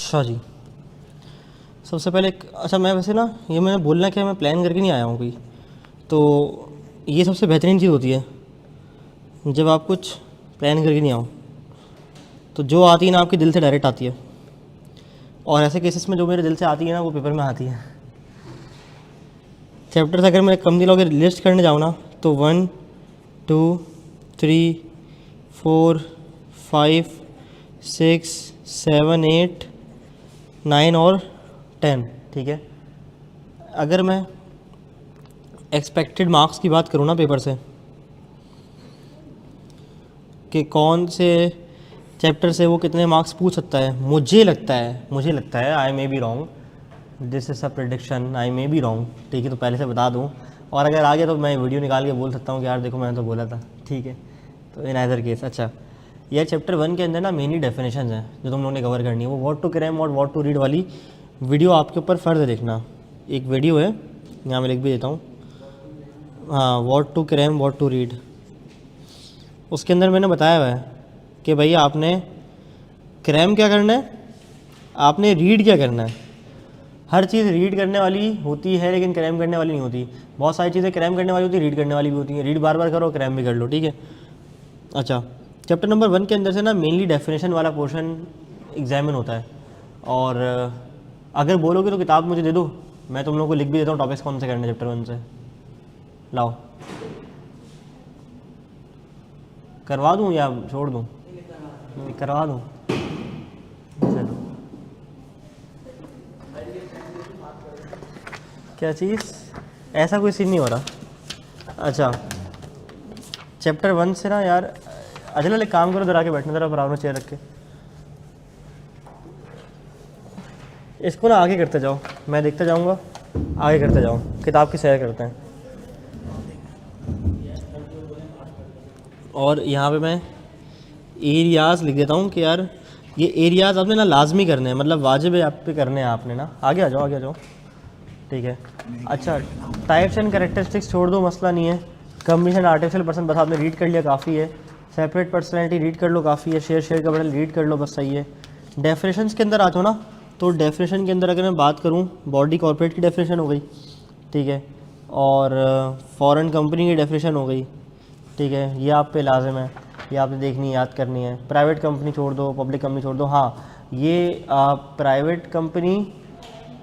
अच्छा जी, सबसे पहले अच्छा मैं वैसे ना ये मैंने बोलना कि मैं प्लान करके नहीं आया हूँ कोई, तो ये सबसे बेहतरीन चीज़ होती है जब आप कुछ प्लान करके नहीं आओ, तो जो आती है ना आपके दिल से डायरेक्ट आती है। और ऐसे केसेस में जो मेरे दिल से आती है ना वो पेपर में आती है। चैप्टर्स अगर मैं कम दिनों की लिस्ट करने जाऊँ ना तो 1 2 3 4 5 6 7 8 9 और 10, ठीक है। अगर मैं एक्सपेक्टेड मार्क्स की बात करूँ ना पेपर से कि कौन से चैप्टर से वो कितने मार्क्स पूछ सकता है, मुझे लगता है I may be wrong, this is a prediction, I may be wrong, ठीक है। तो पहले से बता दूँ, और अगर आ गया तो मैं वीडियो निकाल के बोल सकता हूँ कि यार देखो मैंने तो बोला था, ठीक है। तो इन अदर केस अच्छा, यार चैप्टर 1 के अंदर ना मेनली डेफिनेशन है जो तुम लोगों ने कवर करनी है। वो व्हाट टू क्रैम और व्हाट टू रीड वाली वीडियो आपके ऊपर फ़र्ज है देखना। एक वीडियो है, यहाँ मैं लिख भी देता हूँ, हाँ, what to cram what to read. उसके अंदर मैंने बताया हुआ है कि भैया आपने क्रैम क्या करना है, आपने रीड क्या करना है। हर चीज़ रीड करने वाली होती है लेकिन क्रैम करने वाली नहीं होती। बहुत सारी चीज़ें क्रैम करने वाली होती है, रीड करने वाली भी होती हैं। रीड बार बार करो, क्रैम भी कर लो, ठीक है। अच्छा, चैप्टर नंबर 1 के अंदर से ना मेनली डेफिनेशन वाला पोर्शन एग्जामिन होता है। और अगर बोलोगे तो किताब मुझे दे दो, मैं तुम लोगों को लिख भी देता हूँ टॉपिक्स कौन से करने चैप्टर 1 से। लाओ, करवा दूँ या छोड़ दूँ? करवा दूँ, चलो। क्या चीज़? ऐसा कोई सीन नहीं हो रहा। अच्छा, चैप्टर 1 से ना यार, अजल एक काम करो, इधर आके बैठना, ज़रा बराबर में चेयर रख के। इसको ना आगे करते जाओ, मैं देखते जाऊंगा, आगे करते जाओ, किताब की सैर करते हैं। और यहाँ पे मैं एरियाज़ लिख देता हूँ कि यार ये एरियाज़ आपने ना लाजमी करने हैं, मतलब वाजिब है आप पे करने हैं आपने ना। आगे आ जाओ, आगे आ जाओ, ठीक है। अच्छा, टाइप्स एंड कैरेक्टरिस्टिक्स छोड़ दो, मसला नहीं है। कम्बिनेशन आर्टिफिशियल पर्सन बस आपने रीड कर लिया, काफ़ी है। सेपरेट पर्सनैलिटी रीड कर लो, काफ़ी है। शेयर का बदल रीड कर लो, बस सही है। डेफिनेशंस के अंदर आ जाओ ना, तो डेफिनेशन के अंदर अगर मैं बात करूँ, बॉडी कॉर्पोरेट की डेफिनेशन हो गई, ठीक है। और फॉरेन कंपनी की डेफिनेशन हो गई, ठीक है। ये आप पे लाजिम है, ये आपने देखनी है, याद करनी है। प्राइवेट कंपनी छोड़ दो, पब्लिक कंपनी छोड़ दो। हाँ, ये प्राइवेट कंपनी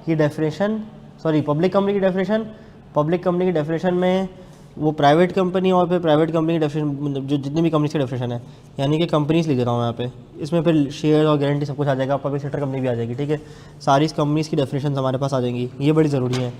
की डेफिनेशन, सॉरी पब्लिक कंपनी की डेफिनेशन, पब्लिक कंपनी की डेफिनेशन में वो प्राइवेट कंपनी और फिर प्राइवेट कंपनी की डेफिनेशन, जो जितनी भी कंपनीज की डेफिनेशन है, यानी कि कंपनीज लिख दे रहा हूँ यहाँ पे। इसमें फिर शेयर और गारंटी सब कुछ आ जाएगा, पब्लिक सेक्टर कंपनी भी आ जाएगी, ठीक है। सारी कंपनीज़ की डेफिनेशन हमारे पास आ जाएंगी, ये बड़ी ज़रूरी है।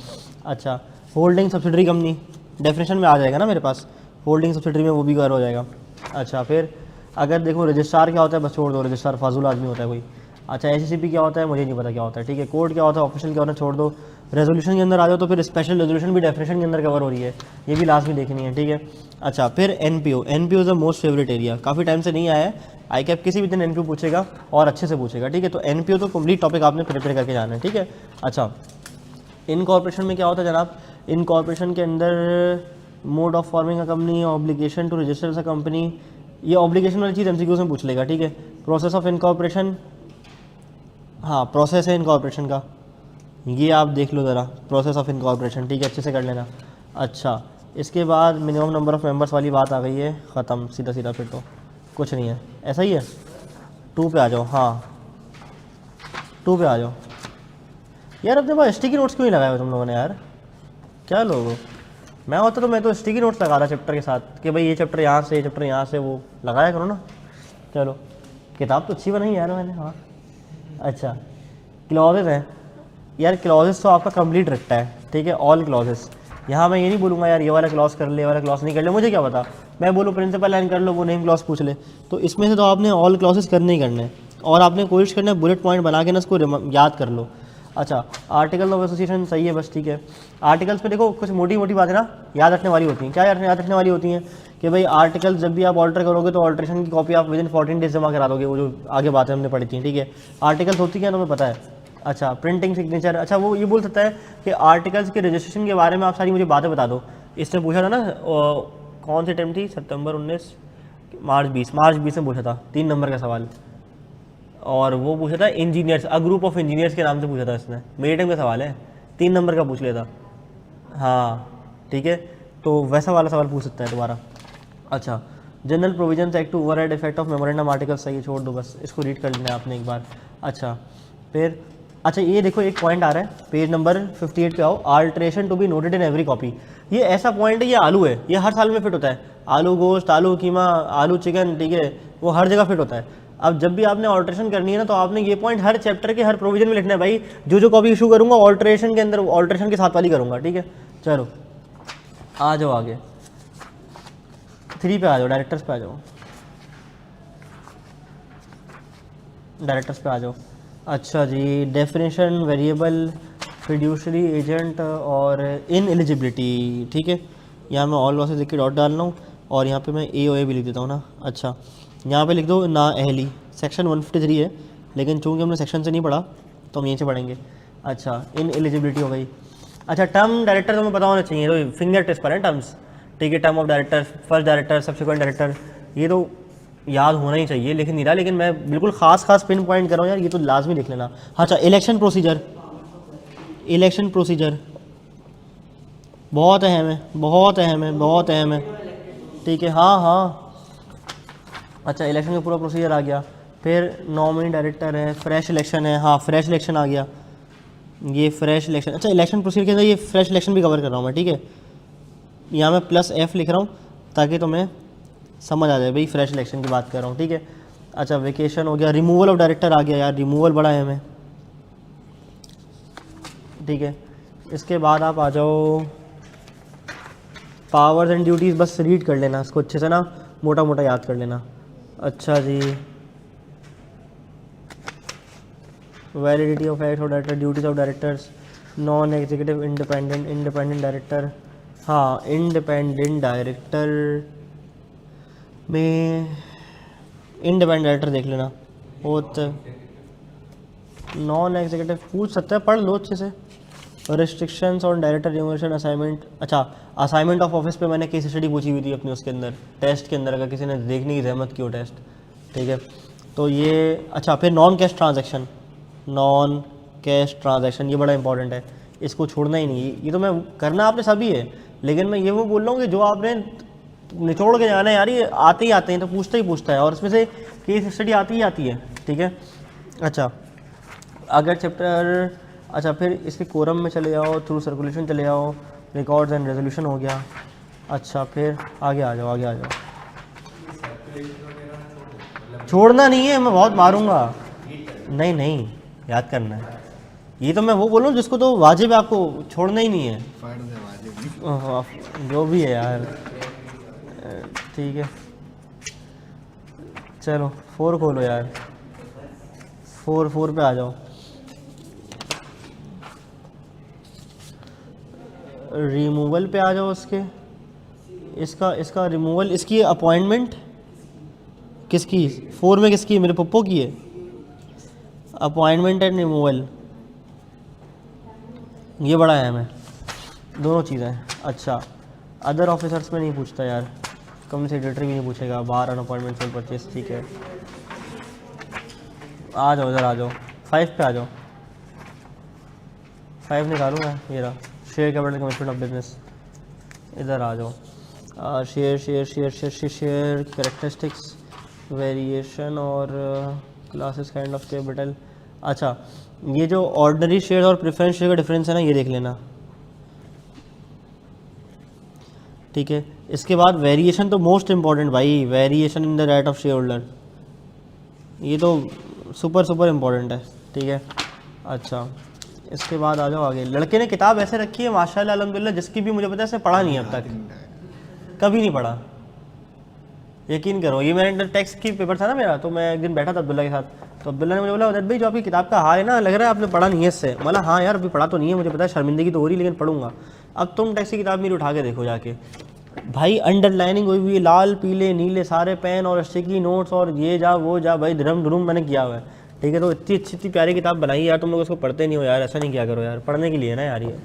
अच्छा, होल्डिंग सब्सिडरी कंपनी डेफिनेशन में आ जाएगा ना मेरे पास, होल्डिंग सब्सिडरी में वो भी कवर हो जाएगा। अच्छा, फिर अगर देखो रजिस्ट्रार क्या होता है, बस छोड़ दो, रजिस्ट्रार फाजूल आदमी होता है कोई। अच्छा, एससीपी क्या होता है मुझे नहीं पता क्या होता है, ठीक है। कोड क्या होता है, ऑफिशियल क्या होता है, छोड़ दो। रेजोल्यूशन के अंदर आ जाओ तो फिर स्पेशल रेजोल्यूशन भी डेफिनेशन के अंदर कवर हो रही है, ये भी लास्ट में देखनी है, ठीक है। अच्छा, फिर NPO, NPO is the most favourite area, काफ़ी टाइम से नहीं आया है, आई कैप किसी भी दिन एनपीओ पूछेगा और अच्छे से पूछेगा, ठीक है। तो एनपीओ तो कंप्लीट टॉपिक आपने प्रिपेयर करके जाना है, ठीक है। अच्छा, इनकॉर्पोरेशन में क्या होता है जनाब, इनकॉर्पोरेशन के अंदर mode of forming a company, obligation to register a company, ये ऑब्लिगेशन वाली चीज़ एमसीक्यू में पूछ लेगा, ठीक है। प्रोसेस ऑफ इनकॉर्पोरेशन, हाँ प्रोसेस है इनकॉर्पोरेशन का, ये आप देख लो ज़रा, प्रोसेस ऑफ इनकॉर्पोरेशन, ठीक है, अच्छे से कर लेना। अच्छा, इसके बाद मिनिमम नंबर ऑफ़ मेंबर्स वाली बात आ गई है, ख़त्म, सीधा सीधा फिर तो कुछ नहीं है, ऐसा ही है। 2 पे आ जाओ, हाँ 2 पे आ जाओ। यार अपने पास स्टिकी नोट्स क्यों नहीं लगाए हुए तुम लोगों ने यार, क्या लोग हो? मैं होता तो मैं तो स्टिकी नोट्स लगा रहा चैप्टर के साथ कि भाई ये चैप्टर यहाँ से, ये चैप्टर यहाँ से, वो लगाया करो ना। चलो, किताब तो अच्छी बनाई यार मैंने, हाँ। अच्छा, क्लॉजेज हैं यार, क्लॉजेस तो आपका कंप्लीट रखता है, ठीक है, ऑल क्लॉजेस। यहाँ मैं ये नहीं बोलूँगा यार ये वाला क्लॉज कर ले, ये वाला क्लॉज नहीं कर ले, मुझे क्या पता, मैं बोलूँ प्रिंसिपल लाइन कर लो, वो नेम क्लॉज पूछ ले। तो इसमें से तो आपने ऑल क्लॉजेस करने ही करने हैं, और आपने कोशिश करना है बुलेट पॉइंट बना के ना इसको याद कर लो। अच्छा, आर्टिकल ऑफ एसोसिएशन सही है, बस ठीक है। आर्टिकल्स पे देखो कुछ मोटी मोटी बातें ना याद रखने वाली होती हैं। क्या याद रखने वाली होती हैं कि भाई आर्टिकल जब भी आप ऑल्टर करोगे तो ऑल्ट्रेशन की कॉपी आप विदिन 14 डेज जमा करा दोगे, वो जो आगे बातें हमने पढ़ी थी, ठीक है। आर्टिकल्स होती क्या तुम्हें पता है? अच्छा, प्रिंटिंग सिग्नेचर, अच्छा वो ये बोल सकता है कि आर्टिकल्स के रजिस्ट्रेशन के बारे में आप सारी मुझे बातें बता दो। इसने पूछा था ना, कौन सी टाइम थी, सितंबर 19, मार्च 20 में पूछा था, 3 नंबर का सवाल। और वो पूछा था engineers, a group of engineers के नाम से पूछा था इसने, मेरे टाइम का सवाल है, 3 नंबर का पूछ लेता। हाँ ठीक है, तो वैसा वाला सवाल पूछ सकता है दोबारा। अच्छा, general provisions act to override effect of memorandum article, सही छोड़ दो बस, इसको रीड कर लेना है आपने एक बार। अच्छा फिर, अच्छा ये देखो एक पॉइंट आ रहा है पेज नंबर 58 पे आओ, alteration to be noted in every copy. ये ऐसा पॉइंट है, ये आलू है, ये हर साल में फिट होता है, आलू गोश्त, आलू कीमा, आलू चिकन, ठीक है, वो हर जगह फिट होता है। अब जब भी आपने ऑल्ट्रेशन करनी है ना, तो आपने ये पॉइंट हर चैप्टर के हर प्रोविजन में लिखना है भाई, जो कॉपी इशू करूंगा ऑल्ट्रेशन के अंदर, ऑल्ट्रेशन के साथ वाली करूंगा, ठीक है। चलो आ जाओ आगे, 3 पे आ जाओ, डायरेक्टर्स पे आ जाओ, डायरेक्टर्स पे आ जाओ। अच्छा जी, डेफिनेशन, वेरिएबल, फिड्यूशरी एजेंट और इन एलिजिबिलिटी, ठीक है। यहाँ मैं ऑल लॉसेस लिख के डॉट डाल रहा हूँ, और यहाँ पे मैं ए ओ ए भी लिख देता हूँ ना। अच्छा यहाँ पे लिख दो ना अहली, सेक्शन 153 है, लेकिन चूँकि हमने सेक्शन से नहीं पढ़ा तो हम यहीं से पढ़ेंगे। अच्छा इन एलिजिबिलिटी हो गई। अच्छा टर्म डायरेक्टर तो हमें पता होना चाहिए, तो फिंगर टेस्ट पर है टर्म्स, ठीक है। Term of director, first director, subsequent director, ये तो याद होना ही चाहिए, लेकिन नहीं रहा, लेकिन मैं बिल्कुल खास पिन पॉइंट कर रहा हूँ यार, ये तो लाजमी लिख लेना। अच्छा इलेक्शन प्रोसीजर, इलेक्शन प्रोसीजर बहुत अहम है, बहुत अहम है, बहुत अहम है, ठीक है। हाँ हाँ, अच्छा इलेक्शन का पूरा प्रोसीजर आ गया। फिर नॉमिनी डायरेक्टर है, फ्रेश इलेक्शन है, हाँ फ्रेश इलेक्शन आ गया, ये फ्रेश इलेक्शन। अच्छा इलेक्शन प्रोसीजर के अंदर ये फ्रेश इलेक्शन भी कवर कर रहा हूँ मैं, ठीक है। यहाँ मैं +F लिख रहा हूँ ताकि तुम्हें समझ आ जाए भाई फ्रेश इलेक्शन की बात कर रहा हूँ, ठीक है। अच्छा वेकेशन हो गया, रिमूवल ऑफ डायरेक्टर आ गया यार, रिमूवल बड़ा है हमें, ठीक है। इसके बाद आप आ जाओ पावर्स एंड ड्यूटीज़, बस रीड कर लेना इसको अच्छे से ना, मोटा मोटा याद कर लेना। अच्छा जी, validity of act of director, duties of directors, non executive independent, independent director, हाँ इंडिपेंडेंट डायरेक्टर में, इंडिपेंडेंट डायरेक्टर देख लेना, होता नॉन एग्जीक्यूटिव पूछ सकता है, पढ़ लो अच्छे से। रिस्ट्रिक्शंस ऑन डायरेक्टर रिमूवेशन, असाइनमेंट, अच्छा असाइनमेंट ऑफ ऑफिस पे मैंने केस स्टडी पूछी हुई थी अपनी उसके अंदर, टेस्ट के अंदर, अगर किसी ने देखने की जहमत की हो टेस्ट, ठीक है। तो ये अच्छा, फिर non cash transaction, non cash transaction ये बड़ा इंपॉर्टेंट है, इसको छोड़ना ही नहीं, ये तो मैं करना आपने सभी है, लेकिन मैं ये वो बोल रहा हूँ कि जो आपने निचोड़ के जाना है यार, ये आते ही आते हैं, तो पूछता ही पूछता है, और इसमें से केस स्टडी आती ही आती है, ठीक है। अच्छा अगर चैप्टर, अच्छा फिर इसके कोरम में चले जाओ, थ्रू सर्कुलेशन चले जाओ, रिकॉर्ड्स एंड रेजोल्यूशन हो गया। अच्छा फिर आगे आ जाओ, आगे आ जाओ, छोड़ना नहीं है, मैं बहुत मारूंगा, नहीं नहीं याद करना है, ये तो मैं वो बोल रहा हूँ जिसको तो वाजिब है, आपको छोड़ना ही नहीं है, जो भी है यार, ठीक है। चलो 4 खोलो यार, 4 पे आ जाओ, रिमूवल पे आ जाओ उसके, इसका रिमूवल, इसकी अपॉइंटमेंट किसकी, 4 में किसकी, मेरे पप्पो की है, अपॉइंटमेंट एंड रिमूवल, ये बड़ा अहम है, दोनों चीज़ें। अच्छा अदर ऑफिसर्स में नहीं पूछता यार, कम सेक्रेटरी भी नहीं पूछेगा, बाहर ऑन अपॉइंटमेंट सेल परचेज, ठीक है। आ जाओ इधर आ जाओ, 5 पे आ जाओ, 5 निकालूंगा, ये रहा, share capital commitment of business, इधर आ जाओ, share share share share share shear characteristics, variation और क्लासेस काइंड ऑफ कैपिटल। अच्छा ये जो ऑर्डिनरी शेयर और प्रेफरेंस शेयर का डिफरेंस है ना, ये देख लेना, ठीक है। इसके बाद वेरिएशन तो मोस्ट इंपॉर्टेंट भाई, variation in the right of share holder, ये तो सुपर इम्पॉर्टेंट है, ठीक है। अच्छा इसके बाद आ जाओ आगे, लड़के ने किताब ऐसे रखी है माशाल्लाह अल्हम्दुलिल्लाह, जिसकी भी मुझे पता है, पढ़ा नहीं है अब तक, कभी नहीं पढ़ा, यकीन करो। ये मेरा इंटर टेक्स्ट की पेपर था ना मेरा, तो मैं एक दिन बैठा था अब्दुल्ला के साथ, तो अब्दुल्ला ने मुझे बोला उदैत भाई जो आपकी किताब का हाल है ना, लग रहा है आपने पढ़ा नहीं है इससे। बोला हाँ यार अभी पढ़ा तो नहीं है, मुझे पता है शर्मिंदगी तो हो रही, लेकिन पढ़ूंगा। अब तुम टेक्स्ट की किताब मेरी उठा के देखो जाके भाई, अंडरलाइनिंग हुई हुई है, लाल पीले नीले सारे पेन और स्टिकी नोट्स और ये जा वो जा भाई, धर्म धुरुम मैंने किया हुआ है, ठीक है। तो इतनी अच्छी इतनी प्यारी किताब बनाई यार, तुम लोग उसको पढ़ते नहीं हो यार, ऐसा नहीं किया करो यार, पढ़ने के लिए ना यार, ये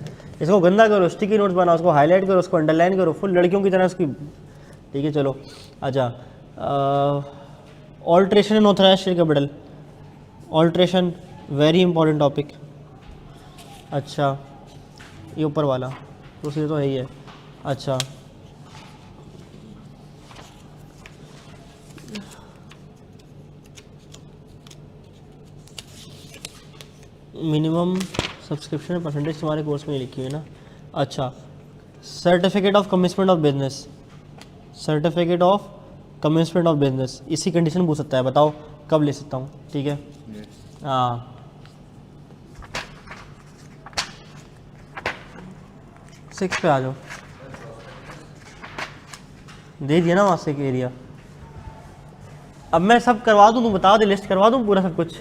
इसको गंदा करो, स्टिकी नोट्स बनाओ, उसको हाईलाइट करो, उसको अंडरलाइन करो, फुल लड़कियों की तरह उसकी, ठीक है। चलो अच्छा ऑल्ट्रेशन इन authorised share capital, alteration, very important topic. अच्छा ये ऊपर वाला प्रोसीजर तो यही है। अच्छा मिनिमम सब्सक्रिप्शन परसेंटेज तुम्हारे कोर्स में लिखी हुई है ना। अच्छा certificate of commitment of business, certificate of commitment of business, इसी कंडीशन पूछ सकता है, बताओ कब ले सकता हूँ। ठीक है हाँ 6 पे आ जाओ, दे दिया ना वहाँ से एरिया। अब मैं सब करवा दूँ, तुम बता दे, लिस्ट करवा दूँ पूरा सब कुछ।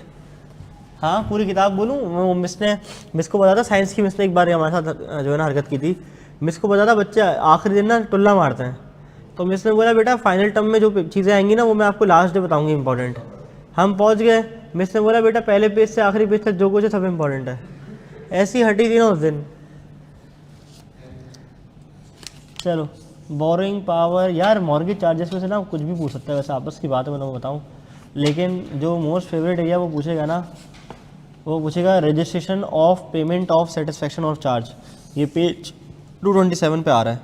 हाँ पूरी किताब बोलूँ, वो मिस को बता था, साइंस की मिस ने एक बार हमारे साथ जो है ना हरकत की थी। मिस को बता था बच्चे आखिरी दिन ना टुल्ला मारते हैं, तो मिस ने बोला बेटा फाइनल टर्म में जो चीज़ें आएंगी ना वो मैं आपको लास्ट डे बताऊंगी इंपॉर्टेंट। हम पहुँच गए, मिस ने बोला बेटा पहले पेज से आखिरी पेज तक जो कुछ है सब इंपॉर्टेंट है। ऐसी हटी थी ना उस दिन। चलो बोरिंग पावर, यार मॉर्गेज चार्जेस में से ना कुछ भी पूछ सकता है, वैसे आपस की बात है मैं बताऊँ, लेकिन जो मोस्ट फेवरेट एरिया वो पूछेगा ना, वो पूछेगा registration of payment of satisfaction of charge. ये पेज 227 पे आ रहा है,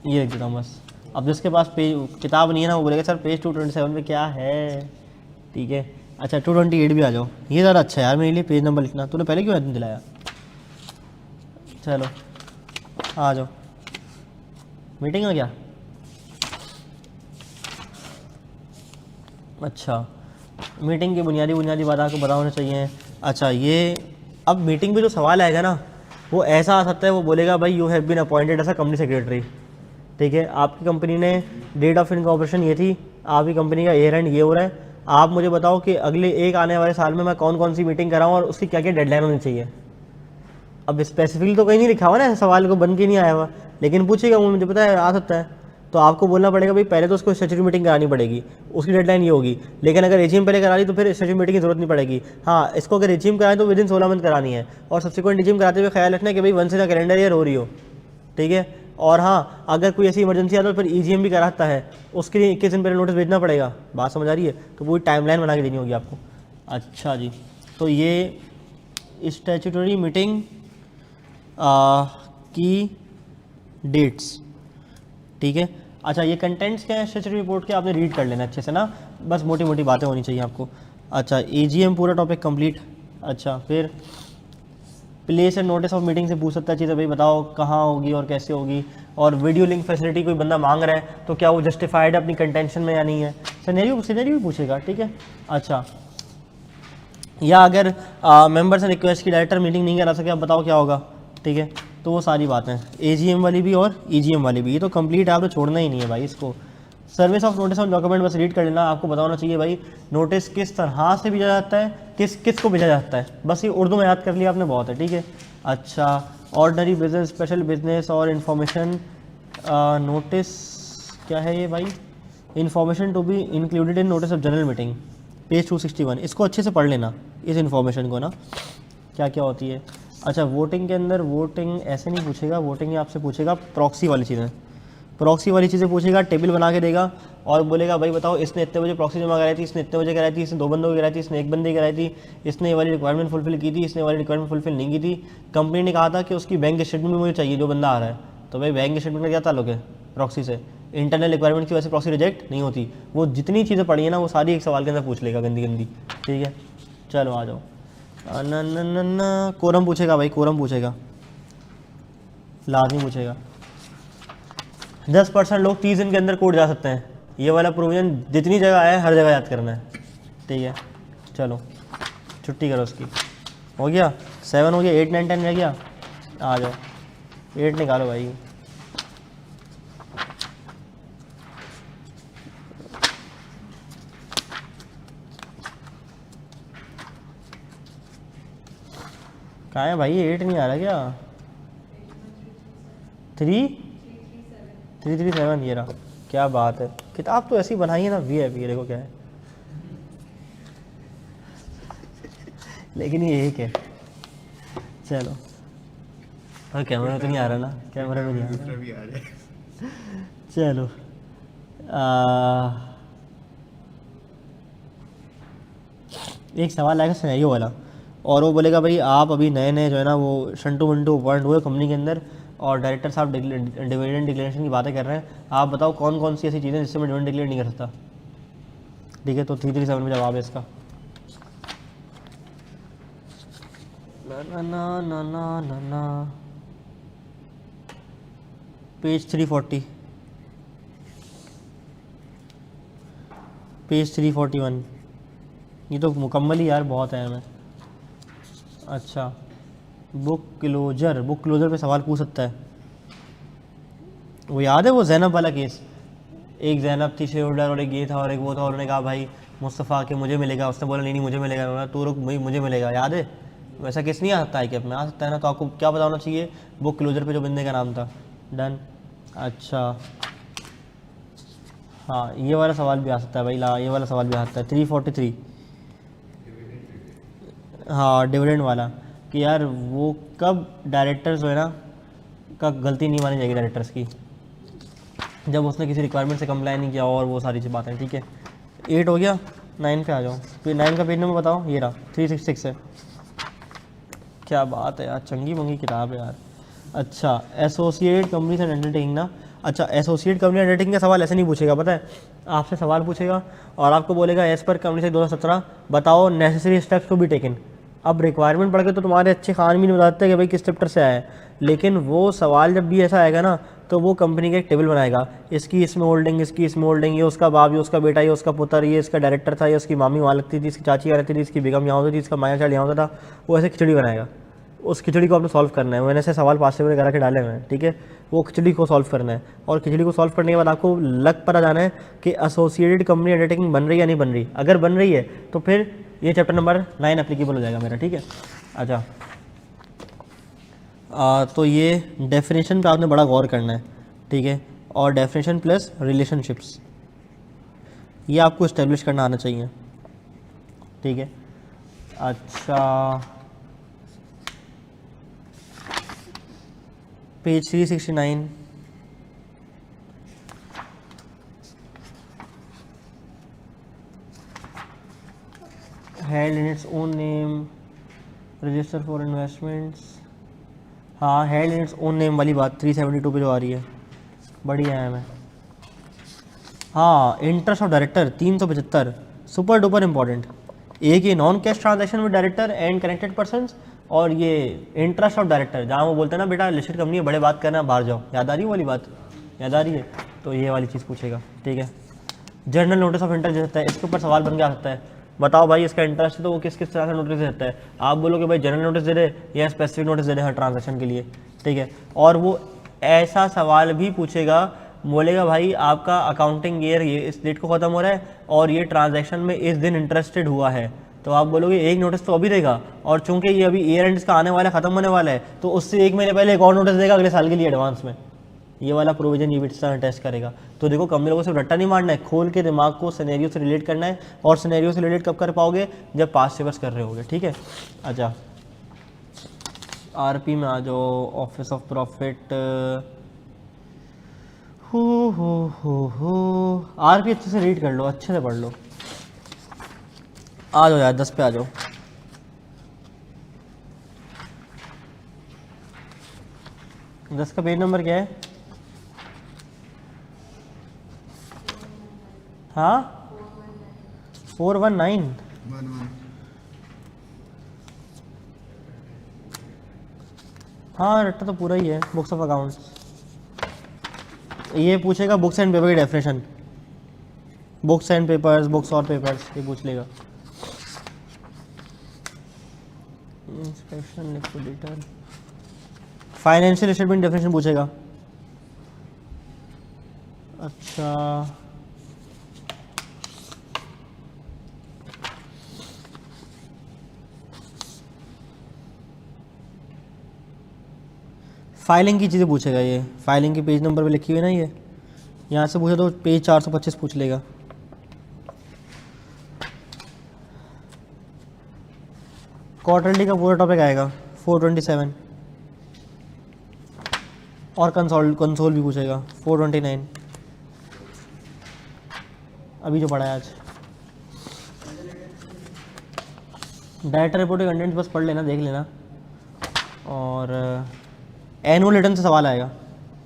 ये लिख देता हूँ बस। अब जिसके पास पेज किताब नहीं है ना वो बोलेगा सर पेज 227 पे क्या है। ठीक है अच्छा 228 भी आ जाओ, ये ज़्यादा अच्छा है यार मेरे लिए पेज नंबर लिखना, तूने पहले क्यों दिलाया। चलो आ जाओ, मीटिंग में क्या। अच्छा मीटिंग की बुनियादी बात आपको पता होना चाहिए। अच्छा ये अब मीटिंग पे जो सवाल आएगा ना वो ऐसा आ सकता है, वो बोलेगा भाई you have been appointed as a company secretary. ठीक है आपकी कंपनी ने डेट ऑफ इनकॉर्पोरेशन ये थी, आपकी कंपनी का ईयर एंड ये हो रहा है, आप मुझे बताओ कि अगले एक आने वाले साल में मैं कौन कौन सी मीटिंग कराऊँ और उसकी क्या क्या डेडलाइन होनी चाहिए। अब स्पेसिफिकली तो कहीं नहीं लिखा हुआ ना, सवाल को बन के नहीं आया हुआ, लेकिन पूछेगा वो मुझे पता है आ सकता है, तो आपको बोलना पड़ेगा भाई पहले तो उसको स्टैट्यूटरी मीटिंग करानी पड़ेगी, उसकी डेडलाइन ये होगी। लेकिन अगर एजीएम पहले करा ली तो फिर स्टैट्यूटरी मीटिंग की जरूरत नहीं पड़ेगी। हाँ इसको अगर एजीएम कराएं तो विदिन 16 मंथ करानी है, और सब्सिक्वेंट एजीएम कराते हुए ख्याल रखना है कि भाई 1 से कैलेंडर ईयर हो रही हो। ठीक है और हाँ अगर कोई ऐसी इमरजेंसी आता है तो फिर ईजीएम भी कराता है, उसके लिए 21 दिन पहले नोटिस भेजना पड़ेगा। बात समझ आ रही है, तो पूरी टाइमलाइन बना के देनी होगी आपको। अच्छा जी तो ये स्टैट्यूटरी मीटिंग की डेट्स। ठीक है अच्छा ये कंटेंट्स क्या है स्टैट्यूटरी रिपोर्ट के, आपने रीड कर लेना अच्छे से ना, बस मोटी मोटी बातें होनी चाहिए आपको। अच्छा एजीएम पूरा टॉपिक कंप्लीट। अच्छा फिर place and notice of meeting से पूछ सकता है चीज़ें, भाई बताओ कहाँ होगी और कैसे होगी, और वीडियो लिंक फैसिलिटी कोई बंदा मांग रहा है तो क्या वो जस्टिफाइड है अपनी कंटेंशन में या नहीं है, सिनेरियो भी पूछेगा। ठीक है अच्छा या अगर मेंबर से रिक्वेस्ट की डायरेक्टर मीटिंग नहीं करा सके आप बताओ क्या होगा। ठीक है तो वो सारी बातें एजीएम वाली भी और ईजीएम वाली भी, ये तो कंप्लीट है, आप तो छोड़ना ही नहीं है भाई इसको। Service of notice on document बस रीड कर लेना, आपको पता होना चाहिए भाई नोटिस किस तरह से भेजा जाता है, किस को भेजा जाता है, बस ये उर्दू में याद कर लिया आपने बहुत है। ठीक है अच्छा ऑर्डनरी बिजनेस, स्पेशल बिजनेस और इन्फॉर्मेशन नोटिस क्या है ये भाई, information to be included in notice of general meeting page 261, इसको अच्छे से पढ़ लेना इस इन्फॉर्मेशन को ना क्या क्या होती है। अच्छा वोटिंग के अंदर वोटिंग ऐसे नहीं पूछेगा, वोटिंग आपसे पूछेगा प्रॉक्सी वाली चीज़ें, प्रॉक्सी वाली चीज़ें पूछेगा, टेबल बना के देगा और बोलेगा भाई बताओ इसने इतने बजे प्रॉक्सी जमा कराई थी, इसने इतने बजे कराई थी, इसने 2 बंदों की कराई थी, इसने 1 बंदे की कराई थी, इसने ये वाली रिक्वायरमेंट फुलफिल की थी, इसने वाली रिक्वायरमेंट फुलफिल नहीं की थी, कंपनी ने कहा था कि उसकी बैंक स्टेटमेंट भी मुझे चाहिए जो बंदा आ रहा है, तो भाई बैंक स्टेटमेंट का क्या ताल्लुक है प्रॉक्सी से, इंटरनल रिक्वायरमेंट की वजह से प्रॉक्सी रिजेक्ट नहीं होती। वो जितनी चीज़ें पढ़ी है ना वो सारी एक सवाल के अंदर पूछ लेगा गंदी गंदी। ठीक है चलो आ जाओ न कोरम पूछेगा भाई, कोरम पूछेगा लाजमी पूछेगा। 10% लोग 30 दिन के अंदर कोर्ट जा सकते हैं, ये वाला प्रोविजन जितनी जगह है हर जगह याद करना है। ठीक है चलो छुट्टी करो उसकी, हो गया 7 हो गया, 8 9 10 रह गया, आ जाओ 8 निकालो भाई। कहाँ है भाई 8 नहीं आ रहा क्या, 337 ये रहा, क्या बात है, किताब तो ऐसी बनाई है ना वी देखो क्या है, लेकिन ये एक है। चलो और कैमरा तो नहीं आ रहा ना, कैमरा में नहीं आ रहा। चलो एक सवाल आएगा सिनेरियो वाला, और वो बोलेगा भाई आप अभी नए नए जो है ना वो शंटू मंटू अपॉइंट हुए कंपनी के अंदर, और डायरेक्टर साहब डिविडेंड डिक्लेरेशन की बातें कर रहे हैं, आप बताओ कौन कौन सी ऐसी चीज़ें जिससे मैं डिविडेंड डिक्लेयर नहीं कर सकता। ठीक है, तो 337 में जवाब है इसका। ना ना ना ना ना ना, पेज 340, पेज 341। ये तो मुकम्मल ही यार बहुत है हमें। अच्छा, बुक क्लोजर पे सवाल पूछ सकता है। वो याद है वो जैनब वाला केस, एक जैनब थी शेयर होल्डर और एक ये था और एक वो था, और उन्होंने कहा भाई मुस्तफ़ा के मुझे मिलेगा, उसने बोला नहीं नहीं मुझे मिलेगा, उन्होंने तू रुक भाई मुझे मिलेगा, याद है? वैसा केस नहीं आ सकता है कि अपने आ सकता है ना, तो आपको क्या बताना चाहिए, बुक क्लोजर पे जो बंदे का नाम था। डन। अच्छा हाँ, ये वाला सवाल भी आ सकता है भाई, ला ये वाला सवाल भी आ सकता है 343। हाँ डिविडेंड वाला, कि यार वो कब डायरेक्टर्स जो है ना का गलती नहीं मानी जाएगी डायरेक्टर्स की, जब उसने किसी रिक्वायरमेंट से कंप्लाई नहीं किया और वो सारी सी बातें। ठीक है, 8 हो गया, 9 पे आ जाओ। फिर 9 का पेज नंबर बताओ, ये रहा 366 है। क्या बात है यार, चंगी मंगी किताब है यार। अच्छा, एसोसिएट कंपनीज एंड अंडरटेकिंग ना। अच्छा, एसोसिएट कंपनी अंडरटेकिंग का सवाल ऐसे नहीं पूछेगा, पता है आपसे सवाल पूछेगा और आपको बोलेगा एज पर कंपनी से 2017 बताओ necessary steps to be taken. अब रिक्वायरमेंट पढ़ के तो तुम्हारे अच्छे खान भी नहीं बताते कि भाई किस चैप्टर से आया है, लेकिन वो सवाल जब भी ऐसा आएगा ना तो वो कंपनी का एक टेबल बनाएगा, इसकी इसमें होल्डिंग, इसकी इसमें होल्डिंग, ये उसका बाप, ये उसका बेटा, ये उसका पुत्र, ये इसका डायरेक्टर था, ये उसकी मामी वहाँ लगती थी, इसकी चाची यहाँ रहती थी, इसकी बेगम यहाँ होती थी, इसका माया चाल यहाँ होता था। वो ऐसे खिचड़ी बनाएगा, उस खिचड़ी को आपने सॉल्व करना है। मैंने ऐसे सवाल पास पेपर करा के डाले हुए हैं, ठीक है, वो खिचड़ी को सॉल्व करना है। और खिचड़ी को सॉल्व करने के बाद आपको लग पता जाना है कि एसोसिएटेड कंपनी अंडरटेकिंग बन रही है या नहीं बन रही। अगर बन रही है तो फिर ये चैप्टर नंबर 9 एप्लीकेबल हो जाएगा मेरा। ठीक है, अच्छा तो ये डेफिनेशन पे आपने बड़ा गौर करना है। ठीक है, और डेफिनेशन प्लस रिलेशनशिप्स ये आपको इस्टेब्लिश करना आना चाहिए। ठीक है, अच्छा page 369, held in its own name, register for investments। हाँ, held in its own name वाली बात 372 पे जो आ रही है, बढ़िया है। मैं हाँ, interest of director 375 super duper important. एक ये non cash transaction with director and connected persons, और ये इंटरेस्ट ऑफ डायरेक्टर जहाँ वो बोलते हैं ना बेटा लिस्टेड कंपनी है बड़े बात करना बाहर जाओ, याद आ रही है वाली बात, याद आ रही है? तो ये वाली चीज़ पूछेगा। ठीक है, जर्नल नोटिस ऑफ इंटरेस्ट देता है, इसके ऊपर सवाल बन के आ सकता है, बताओ भाई इसका इंटरेस्ट है तो वो किस किस तरह से नोटिस देता है। आप बोलोगे भाई जनरल नोटिस दे दे या स्पेसिफिक नोटिस दे दे हर ट्रांजेक्शन के लिए। ठीक है, और वो ऐसा सवाल भी पूछेगा, बोलेगा भाई आपका अकाउंटिंग ईयर ये इस डेट को ख़त्म हो रहा है और ये ट्रांजैक्शन में इस दिन इंटरेस्टेड हुआ है, तो आप बोलोगे एक नोटिस तो अभी देगा, और चूंकि ये अभी ईयर एंड इसका आने वाला है, ख़त्म होने वाला है, तो उससे 1 महीने पहले एक और नोटिस देगा अगले साल के लिए एडवांस में। ये वाला प्रोविजन ये भी टेस्ट करेगा। तो देखो कंपनी लोगों से रट्टा नहीं मारना है, खोल के दिमाग को सिनेरियो से रिलेट करना है, और सिनेरियो से रिलेट कब कर पाओगे, जब पास्ट पेपर्स कर रहे होगे। ठीक है, अच्छा आरपी में आ जाओ, ऑफिस ऑफ प्रॉफिट। हो आरपी अच्छे से रीड कर लो, अच्छे से पढ़ लो। आ जाओ यार 10 पे आ जाओ। दस का पेज नंबर क्या है? हाँ 419। हाँ रट्टा तो पूरा ही है, बुक्स ऑफ अकाउंट्स। ये पूछेगा बुक्स एंड पेपर की definition, books and papers, books और पेपर्स, ये पूछ लेगा। Inspection liquidator, financial statement definition पूछेगा। अच्छा फाइलिंग की चीज़ें पूछेगा, ये फाइलिंग के पेज नंबर पे लिखी हुई है ना, ये यहाँ से पूछे तो पेज 425 पूछ लेगा। क्वार्टरली का पूरा टॉपिक आएगा 427, और कंसोल भी पूछेगा 429, अभी जो पढ़ा है आज। डायरेक्टर रिपोर्ट के कंटेंट्स बस पढ़ लेना, देख लेना। और एनुअल रिटर्न से सवाल आएगा,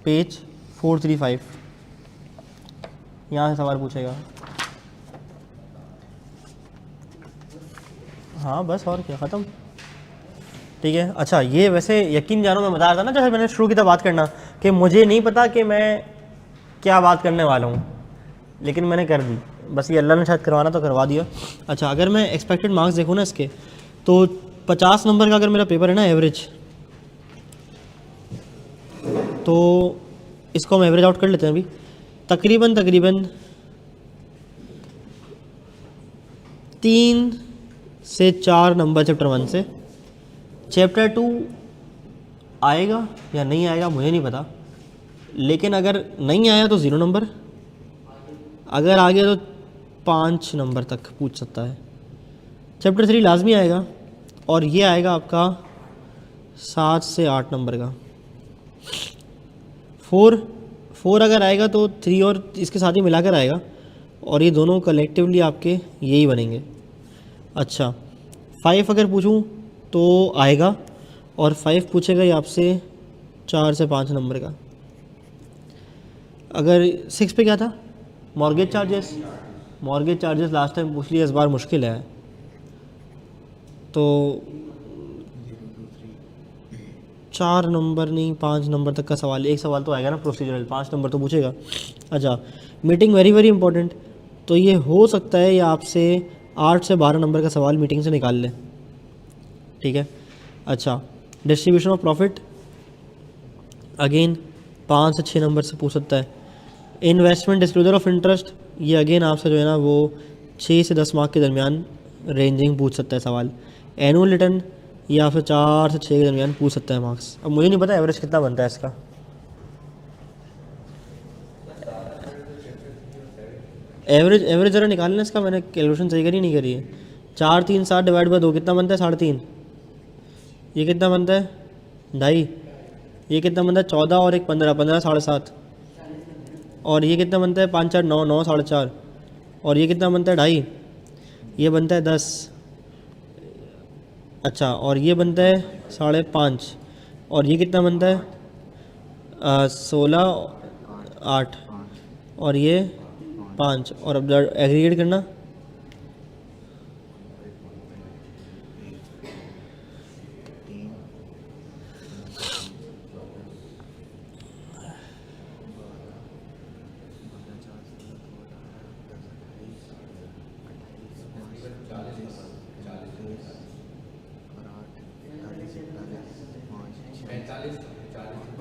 पेज 435, यहाँ से सवाल पूछेगा। हाँ बस, और क्या, ख़त्म। ठीक है। अच्छा, ये वैसे यकीन जानो मैं बता रहा था ना जैसे मैंने शुरू की था बात करना, कि मुझे नहीं पता कि मैं क्या बात करने वाला हूँ, लेकिन मैंने कर दी, बस ये अल्लाह ने शायद करवाना तो करवा दिया। अच्छा, अगर मैं एक्सपेक्टेड मार्क्स देखूँ ना इसके, तो 50 नंबर का अगर मेरा पेपर है ना एवरेज, तो इसको हम एवरेज आउट कर लेते हैं अभी। तकरीबन 3 से 4 नंबर चैप्टर 1 से। चैप्टर 2 आएगा या नहीं आएगा मुझे नहीं पता, लेकिन अगर नहीं आया तो 0 नंबर, अगर आ गया तो 5 नंबर तक पूछ सकता है। चैप्टर 3 लाजमी आएगा, और ये आएगा आपका 7 से 8 नंबर का। 4 अगर आएगा तो 3 और इसके साथ ही मिलाकर आएगा, और ये दोनों कलेक्टिवली आपके यही बनेंगे। अच्छा, 5 अगर पूछूं तो आएगा, और 5 पूछेगा ये आपसे 4 से 5 नंबर का। अगर 6 पे क्या था, मॉर्गेज चार्जेस, लास्ट टाइम पूछ लिया, इस बार मुश्किल है, तो 4 नंबर नहीं 5 नंबर तक का सवाल, एक सवाल तो आएगा ना प्रोसीजरल, 5 नंबर तो पूछेगा। अच्छा, मीटिंग वेरी वेरी इंपॉर्टेंट, तो ये हो सकता है ये आपसे 8 से 12 नंबर का सवाल मीटिंग से निकाल ले। ठीक है। अच्छा, डिस्ट्रीब्यूशन ऑफ प्रॉफिट अगेन 5 से 6 नंबर से पूछ सकता है। इन्वेस्टमेंट डिस्क्लोजर ऑफ इंटरेस्ट, ये अगेन आपसे जो है ना वो 6 से 10 मार्क के दरमियान रेंजिंग पूछ सकता है सवाल। एनुअल रिटर्न या फिर 4 से 6 के दरमियान पूछ सकता है मार्क्स। अब मुझे नहीं पता एवरेज कितना बनता है इसका। एवरेज ज़रा निकालना इसका, मैंने कैलकुलेशन सही करी नहीं करी है। 4 3 7 डिवाइड बाय 2 कितना बनता है, 3.5। ये कितना बनता है, 2.5। ये कितना बनता है, 14 और 1 15, 15 7.5। और ये कितना बनता है, 5 4 9 9 4.5। और ये कितना बनता है, 2.5। ये बनता है 10। अच्छा, और ये बनता है 5.5। और ये कितना बनता है, 16 8। और ये 5। और अब एग्रीगेट करना,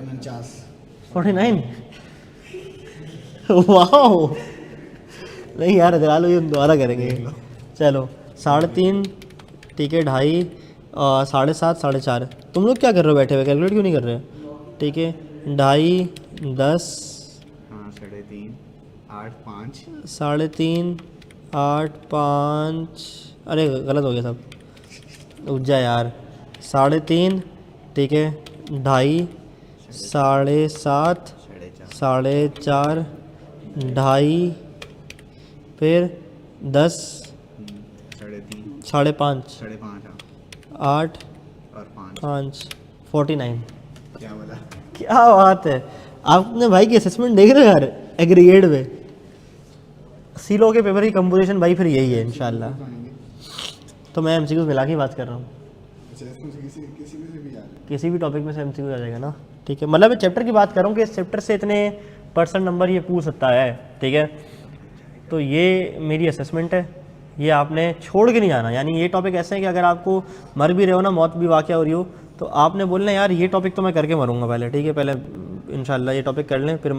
उनचास 49। वाओ, नहीं यार इधर लो, ये दोबारा करेंगे। चलो 3.5, ठीक है, 2.5, 7.5, 4.5। तुम लोग क्या कर रहे हो बैठे हुए, कैलकुलेट क्यों नहीं कर रहे हो? ठीक है, 2.5 10, हाँ 3.5 8 5 3.5 8 5, अरे गलत हो गया सब, रुक जा यार। 3.5, ठीक है, 2.5, 7.5, 4.5, 2.5, फिर 10, 3.5 5.5, 5.5 8 और 5 5, 49। क्या बोला? क्या बात है, आपने भाई की असेसमेंट देख रहे हो यार एग्रीगेट में। सीलो के पेपर की कंपोजिशन भाई फिर यही है इंशाल्लाह। तो मैं एमसीक्यूज मिला के बात कर रहा हूँ, किसी भी टॉपिक में से एमसीक्यू आ जाएगा ना। ठीक है, मतलब चैप्टर की बात कर रहा हूँ कि इस चैप्टर से इतने % नंबर ये पूछ सकता है। ठीक है, तो ये मेरी असेसमेंट है, ये आपने छोड़ के नहीं जाना। यानी ये टॉपिक ऐसे है कि अगर आपको मर भी रहे हो ना, मौत भी वाक़या हो रही हो, तो आपने बोलना यार ये टॉपिक तो मैं करके मरूंगा पहले। ठीक है, पहले इंशाल्लाह ये टॉपिक कर लें, फिर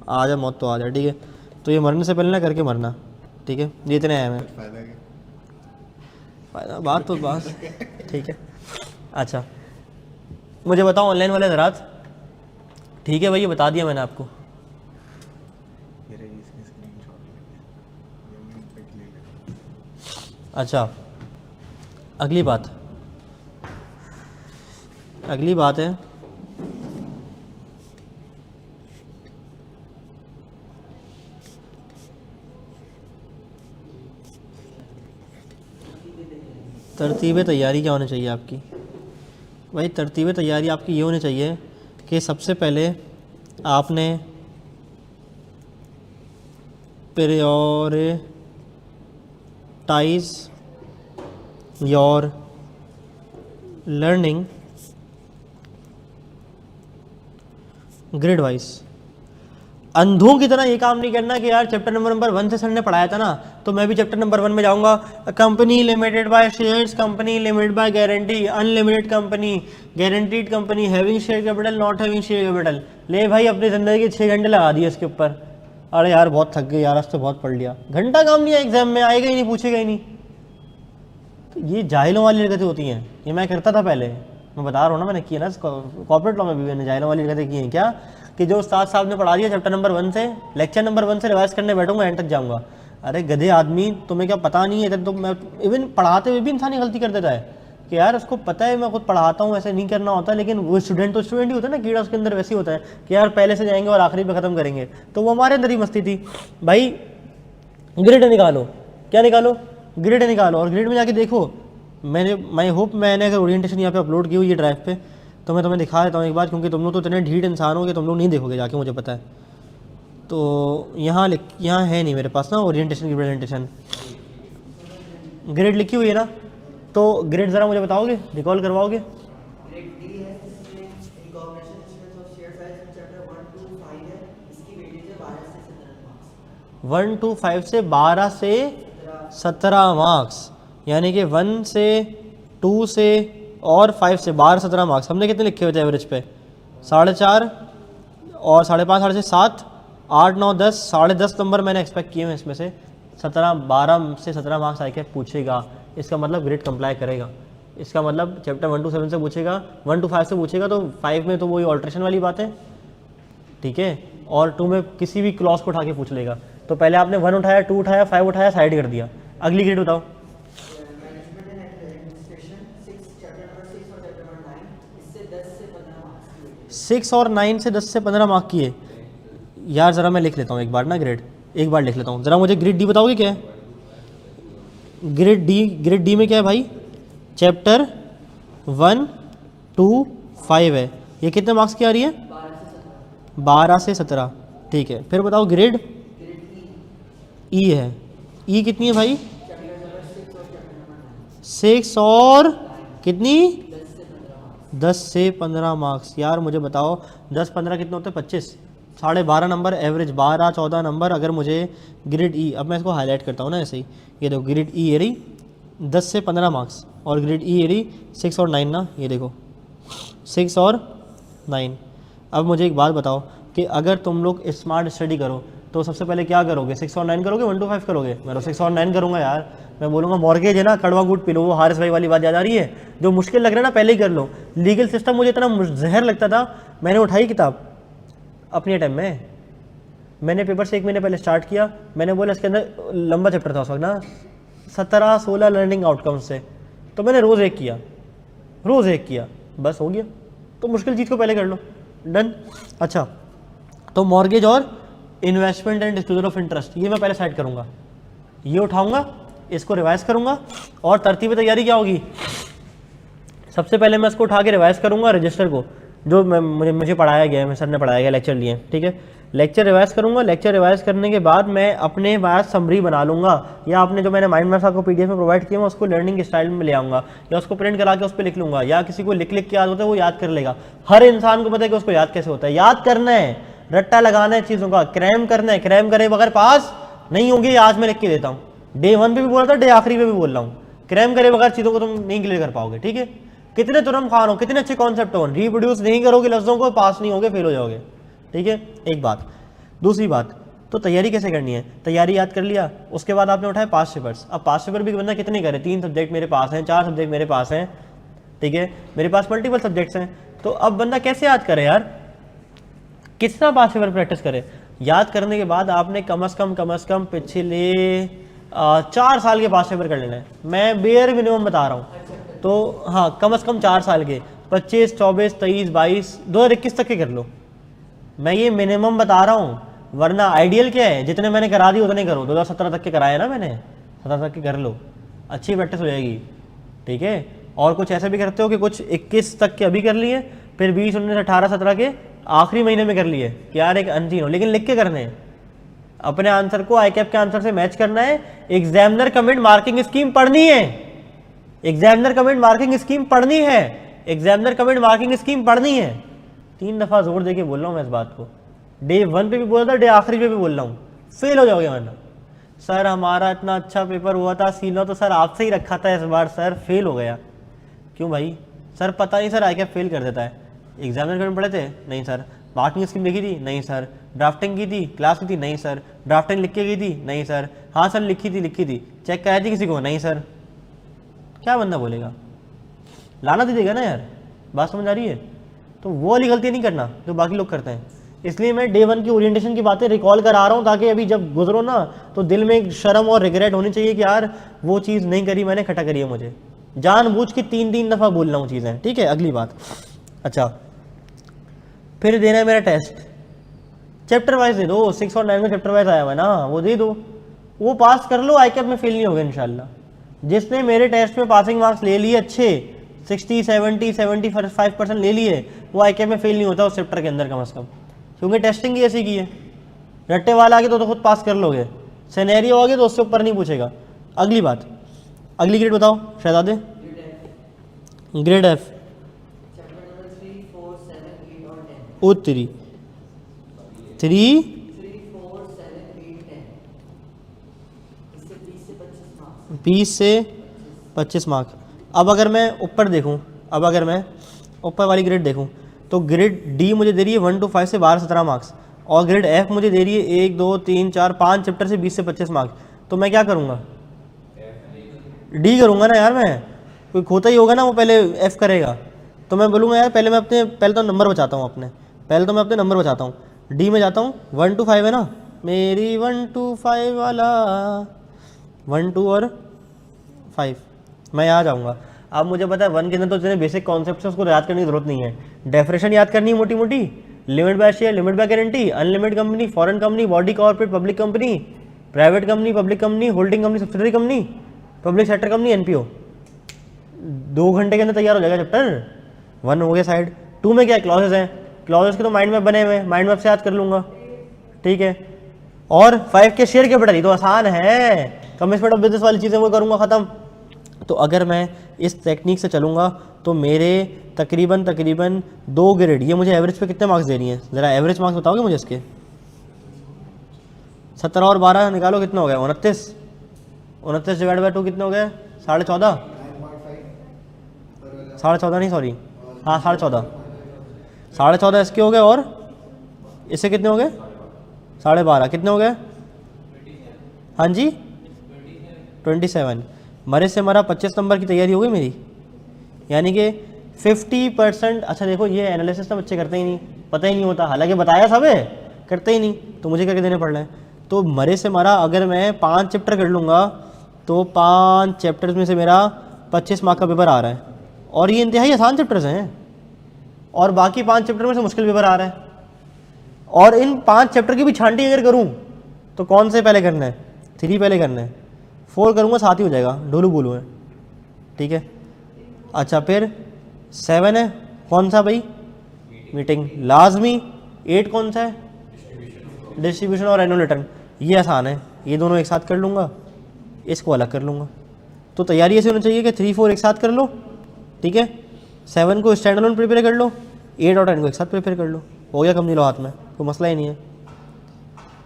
आ जाए मौत तो आ जाए। ठीक है, तो ये मरने से पहले ना करके मरना। ठीक है, ये इतने हैं मैं फ़ायदा बात तो बस। ठीक है, अच्छा मुझे बताओ ऑनलाइन वाले ज़रात। ठीक है भाई, ये बता दिया मैंने आपको। अच्छा, अगली बात है तरतीब तैयारी क्या होनी चाहिए आपकी भाई? तरतीब तैयारी आपकी ये होनी चाहिए कि सबसे पहले आपने prioritize your learning grade wise. अंधों की तरह ये काम नहीं करना कि यार चैप्टर नंबर 1 से सर ने पढ़ाया था ना तो मैं भी चैप्टर नंबर 1 में जाऊंगा। Company limited by shares, company limited by guarantee, unlimited company, guaranteed company, having share capital, not having share capital. ले भाई अपनी ज़िंदगी के 6 घंटे लगा दिए इसके ऊपर। अरे यार बहुत थक गए यार, आज तो बहुत पढ़ लिया। घंटा काम नहीं है, एग्जाम में आएगा ही नहीं, पूछेगा ही नहीं। तो ये जाहिलों वाली हरकतें होती हैं। ये मैं करता था पहले, मैं बता रहा हूँ ना, मैंने किया ना कॉर्पोरेट लॉ में भी मैंने जाहिलों वाली हरकतें की हैं। क्या कि जो उस्ताद साहब ने पढ़ा दिया चैप्टर नंबर 1 से, लेक्चर नंबर 1 से रिवाइज करने बैठूंगा, एंड तक जाऊंगा। अरे गधे आदमी, तुम्हें क्या पता नहीं है? तो मैं इवन पढ़ाते हुए भी इंसान गलती कर देता है कि यार उसको पता है मैं खुद पढ़ाता हूँ, ऐसे नहीं करना होता, लेकिन वो स्टूडेंट तो स्टूडेंट ही होता है ना, कीड़ा उसके अंदर वैसे ही होता है कि यार पहले से जाएंगे और आखिरी पे ख़त्म करेंगे। तो वो हमारे अंदर ही मस्ती थी भाई। ग्रेड निकालो, क्या निकालो? ग्रेड निकालो। और ग्रेड में जाके देखो, मैं होप मैंने अगर ओरिएंटेशन यहाँ पे अपलोड की हुई है ड्राइव पे तो मैं तुम्हें दिखा देता हूँ एक बार, क्योंकि तुम लोग तो इतने ढीठ इंसान हो कि तुम लोग नहीं देखोगे जाके, मुझे पता है। तो यहाँ है नहीं मेरे पास ना ओरिएंटेशन की प्रेजेंटेशन। ग्रेड लिखी हुई है ना, तो ग्रेड ज़रा मुझे बताओगे, रिकॉल करवाओगे? ग्रेड डी है, इसमें रिकॉग्निशन ऑफ शेयर प्राइस में चैप्टर 1 to 5 है, इसकी वेटेज है 12 से 17 मार्क्स। 1 to 5 से 12 से 17 मार्क्स, यानी कि 1 से 2 से और 5 से 12-17 मार्क्स। हमने कितने लिखे हुए थे एवरेज पे? 4.5 और 5.5, 6.5, 7, 8, 9, 10, 10.5 नंबर मैंने एक्सपेक्ट किए हैं। इसमें से 12 से 17 मार्क्स आके पूछेगा, इसका मतलब ग्रेड कंप्लाई करेगा। इसका मतलब चैप्टर 1 to 7 से पूछेगा, 1 to 5 से पूछेगा, तो 5 में तो वही ऑल्ट्रेशन वाली बात है, ठीक है। और 2 में किसी भी क्लॉज को उठा के पूछ लेगा। तो पहले आपने 1 उठाया, 2 उठाया, 5 उठाया, साइड कर दिया। अगली ग्रेड बताओ। Management and administration 6, chapter number 6 और चैप्टर नंबर 9, इससे 10 से 15 मार्क्स की वेटेज। 6 और 9 से 10 से 15 मार्क की है यार। ज़रा मैं लिख लेता हूँ एक बार ना, ग्रेड एक बार लिख लेता हूँ। ज़रा मुझे ग्रेड डी बताओगे क्या है? ग्रेड डी में क्या है भाई? चैप्टर 1 to 5 है। ये कितने मार्क्स की आ रही है? 12 से 17, ठीक है। फिर बताओ ग्रेड ई है। ई कितनी है भाई? 6 और कितनी? 10 से 15 मार्क्स। यार मुझे बताओ 10-15 कितने होते हैं? 25, 12.5 नंबर एवरेज, 12-14 नंबर। अगर मुझे ग्रेड ई, अब मैं इसको हाईलाइट करता हूँ ना ऐसे ही, ये देखो ग्रेड ई ये रही 10 से 15 मार्क्स, और ग्रेड ई ये रही 6 और 9 ना, ये देखो 6 और 9। अब मुझे एक बात बताओ कि अगर तुम लोग स्मार्ट स्टडी करो तो सबसे पहले क्या करोगे? 6 और 9 करोगे, 1 to 5 करोगे? मैं तो 6 और 9 करूँगा यार। मैं बोलूँगा मॉर्गेज है ना, कड़वा गुड़ पी लो। वो हारिस भाई वाली बात याद आ रही है, जो मुश्किल लग रहा है ना पहले ही कर लो। लीगल सिस्टम मुझे इतना जहर लगता था, मैंने उठाई किताब अपने टाइम में, मैंने पेपर से 1 महीने पहले स्टार्ट किया। मैंने बोला इसके अंदर लंबा चैप्टर था उस वक्त ना, 17-16 लर्निंग आउटकम्स से, तो मैंने रोज़ एक किया, बस हो गया। तो मुश्किल चीज़ को पहले कर लो, डन। अच्छा, तो मॉर्गेज और investment and disclosure of interest, ये मैं पहले साइड करूँगा, ये उठाऊँगा, इसको रिवाइज करूँगा। और तरतीब तैयारी क्या होगी? सबसे पहले मैं इसको उठा के रिवाइज करूँगा रजिस्टर को, जो मुझे पढ़ाया गया है, सर ने पढ़ाया गया, लेक्चर लिए, ठीक है। लेक्चर रिवाइज करूँगा। लेक्चर रिवाइज करने के बाद मैं अपने पास समरी बना लूँगा, या अपने जो मैंने माइंड मैप्स आपको पीडीएफ में प्रोवाइड किया मैं उसको लर्निंग स्टाइल में ले आऊँगा, या उसको प्रिंट करा के उस पर लिख लूँगा, या किसी को लिख के याद होता है वो याद कर लेगा। हर इंसान को पता है कि उसको याद कैसे होता है। याद करना है, रट्टा लगाना है चीज़ों का, क्रैम करना है। क्रैम करे बगैर पास नहीं होंगे, आज मैं लिख के देता हूँ। डे 1 पे भी बोल रहा था, डे आखिरी पे भी बोल रहा हूँ। क्रैम करे बगैर चीज़ों को तुम नहीं क्लियर कर पाओगे, ठीक है। कितने तुरंत खान हो, कितने अच्छे कॉन्सेप्ट हो, रिप्रोड्यूस नहीं करोगे लफ्ज़ों को, पास नहीं होगे, फेल हो जाओगे, ठीक है। एक बात। दूसरी बात, तो तैयारी कैसे करनी है? तैयारी याद कर लिया, उसके बाद आपने उठाए पास्ट पेपर्स। अब पास्ट पेपर भी बंदा कितने करे? 3 सब्जेक्ट मेरे पास हैं, 4 सब्जेक्ट मेरे पास हैं, ठीक है। मेरे पास मल्टीपल सब्जेक्ट्स हैं। तो अब बंदा कैसे याद करे यार? कितना पास्ट पेपर प्रैक्टिस करे? याद करने के बाद आपने कम से कम पिछले 4 साल के पास्ट पेपर कर लेना है। मैं बेयर मिनिमम बता रहा हूँ, तो हाँ कम से कम 4 साल के, 25, 24, 23, 22, 2021 तक के कर लो। मैं ये मिनिमम बता रहा हूँ, वरना आइडियल क्या है, जितने मैंने करा दिए उतने करो। 2017 तक के कराए ना मैंने, 17 तक के कर लो, अच्छी प्रैक्टिस हो जाएगी। ठीक है। और कुछ ऐसा भी करते हो कि कुछ 21 तक के अभी कर लिए, फिर 20, 19, 18, 17 के आखिरी महीने में कर लिए कि यार एक अनजीन हो, लेकिन लिख के करने हैं। अपने आंसर को आई कैप के आंसर से मैच करना है। एग्जामिनर कमेंट मार्किंग स्कीम पढ़नी है, एग्जामिनर कमेंट मार्किंग स्कीम पढ़नी है, एग्जामिनर कमेंट मार्किंग स्कीम पढ़नी है। 3 दफ़ा जोर देके बोल रहा हूँ मैं इस बात को, डे 1 पे भी बोला था, डे आखिरी पे भी बोल रहा हूँ, फेल हो जाओगे वरना। सर हमारा इतना अच्छा पेपर हुआ था, सीना तो सर आपसे ही रखा था, इस बार सर फेल हो गया। क्यों भाई? सर पता नहीं सर, आई कैप फेल कर देता है। एग्जामिनर कमेंट पढ़े थे? नहीं सर। मार्किंग स्कीम लिखी थी? नहीं सर। ड्राफ्टिंग की थी? क्लास की थी? नहीं सर। ड्राफ्टिंग लिख के गई थी? नहीं सर। हाँ सर लिखी थी। चेक कराई थी किसी को? नहीं सर। क्या बंदा बोलेगा? लाना तो देगा ना यार, बात समझ आ रही है? तो वो वाली गलती नहीं करना जो बाकी लोग करते हैं। इसलिए मैं डे 1 की ओरिएंटेशन की बातें रिकॉल करा रहा हूँ, ताकि अभी जब गुजरो ना तो दिल में एक शर्म और रिग्रेट होनी चाहिए कि यार वो चीज़ नहीं करी मैंने, खटा करी है मुझे। जानबूझ के 3 दफ़ा बोल रहा हूँ चीज़ें, ठीक है। अगली बात, अच्छा फिर देना है मेरा टेस्ट, चैप्टर वाइज दे दो। 6 और 9 में चैप्टर वाइज आया हुआ है ना, वो दे दो, वो पास कर लो, आई कैप में फेल नहीं होगा इंशाल्लाह। जिसने मेरे टेस्ट में पासिंग मार्क्स ले लिए अच्छे, 60, 70, 75% ले लिए, वो आई कैप में फेल नहीं होता उस चैप्टर के अंदर कम से कम, क्योंकि टेस्टिंग ही ऐसी की है। रट्टे वाला आगे तो खुद पास कर लोगे, सिनेरियो आगे तो उससे ऊपर नहीं पूछेगा। अगली बात, अगली ग्रेड बताओ शहजादे। ग्रेड एफ, चैप्टर नंबर 3, 4, 7, 8 और 10। ओ 3, 3, 4, 7, 8, 10। इससे 20 से 25 मार्क्स। 20 से 25 मार्क्स। अब अगर मैं ऊपर देखूं, अब अगर मैं ऊपर वाली ग्रेड देखूं, तो ग्रेड डी मुझे दे रही है 1 to 5 से 12-17 मार्क्स, और ग्रेड एफ मुझे दे रही है 1, 2, 3, 4, 5 चैप्टर से 20 से 25 मार्क्स। तो मैं क्या करूँगा? डी करूँगा ना यार। मैं कोई खोता ही होगा ना, वो पहले एफ करेगा। तो मैं बोलूँगा यार पहले तो नंबर बचाता हूँ अपने, नंबर बचाता हूँ। डी में जाता हूँ, 1 to 5 है ना मेरी, 1 to 5 वाला, 1, 2 और 5 मैं यहाँ जाऊँगा। अब मुझे पता है 1 के अंदर तो जितने बेसिक कॉन्सेप्ट्स हैं उसको याद करने की जरूरत नहीं है। डेफिनेशन याद करनी है मोटी मोटी, limit by share, limit by guarantee, unlimited company, foreign company, body corporate, public company, private company, public company, holding company, subsidiary company, public sector company, NPO. 2 घंटे के अंदर तैयार हो जाएगा चैप्टर 1 हो गया साइड। 2 में क्या है? क्लॉजेस हैं, क्लॉजेस के तो माइंड मैप बने हुए हैं, माइंड मैप से याद कर लूँगा, ठीक है। और 5 के शेयर कैपिटल, ये तो आसान है, कमिटमेंट ऑफ बिजनेस वाली चीज़ें वो करूँगा ख़त्म। तो अगर मैं इस टेक्निक से चलूँगा तो मेरे तकरीबन 2 ग्रेड, ये मुझे एवरेज पे कितने मार्क्स दे रही हैं? ज़रा एवरेज मार्क्स बताओगे मुझे इसके? 17 और 12 निकालो, कितना हो गया? 29। 29 डिवाइड बाई 2 कितने हो गए? 14.5। 14.5 नहीं, सॉरी, हाँ 14.5। 14.5 इसके हो गए, और इससे कितने हो गए? 12.5। कितने हो गए? हाँ जी 27। मरे से मरा 25 नंबर की तैयारी हो गई मेरी, यानी कि 50%। अच्छा देखो, ये एनालिसिस तो बच्चे करते ही नहीं, पता ही नहीं होता, हालांकि बताया सब है, करते ही नहीं, तो मुझे करके देने पड़ रहे हैं। तो मरे से मरा अगर मैं 5 चैप्टर कर लूँगा तो 5 चैप्टर्स में से मेरा 25 मार्क का पेपर आ रहा है, और ये इंतहाई आसान चैप्टर्स हैं, और बाकी 5 चैप्टर में से मुश्किल पेपर आ रहा है। और इन 5 चैप्टर की भी छांटी अगर करूँ तो कौन से पहले करना है? 3 पहले करना है, 4 करूँगा साथ ही हो जाएगा, डोलू बोलू है, ठीक है। अच्छा फिर 7 है, कौन सा भाई? मीटिंग लाजमी। 8 कौन सा है? डिस्ट्रीब्यूशन और एनुअल रिटर्न, ये आसान है, ये दोनों एक साथ कर लूँगा, इसको अलग कर लूँगा। तो तैयारी ऐसे होनी चाहिए कि 3, 4 एक साथ कर लो, ठीक है। 7 को स्टैंड अलोन प्रिपेयर कर लो, 8 और 10 को एक साथ प्रिपेयर कर लो, हो गया, कम नहीं लो हाथ में, कोई मसला ही नहीं है।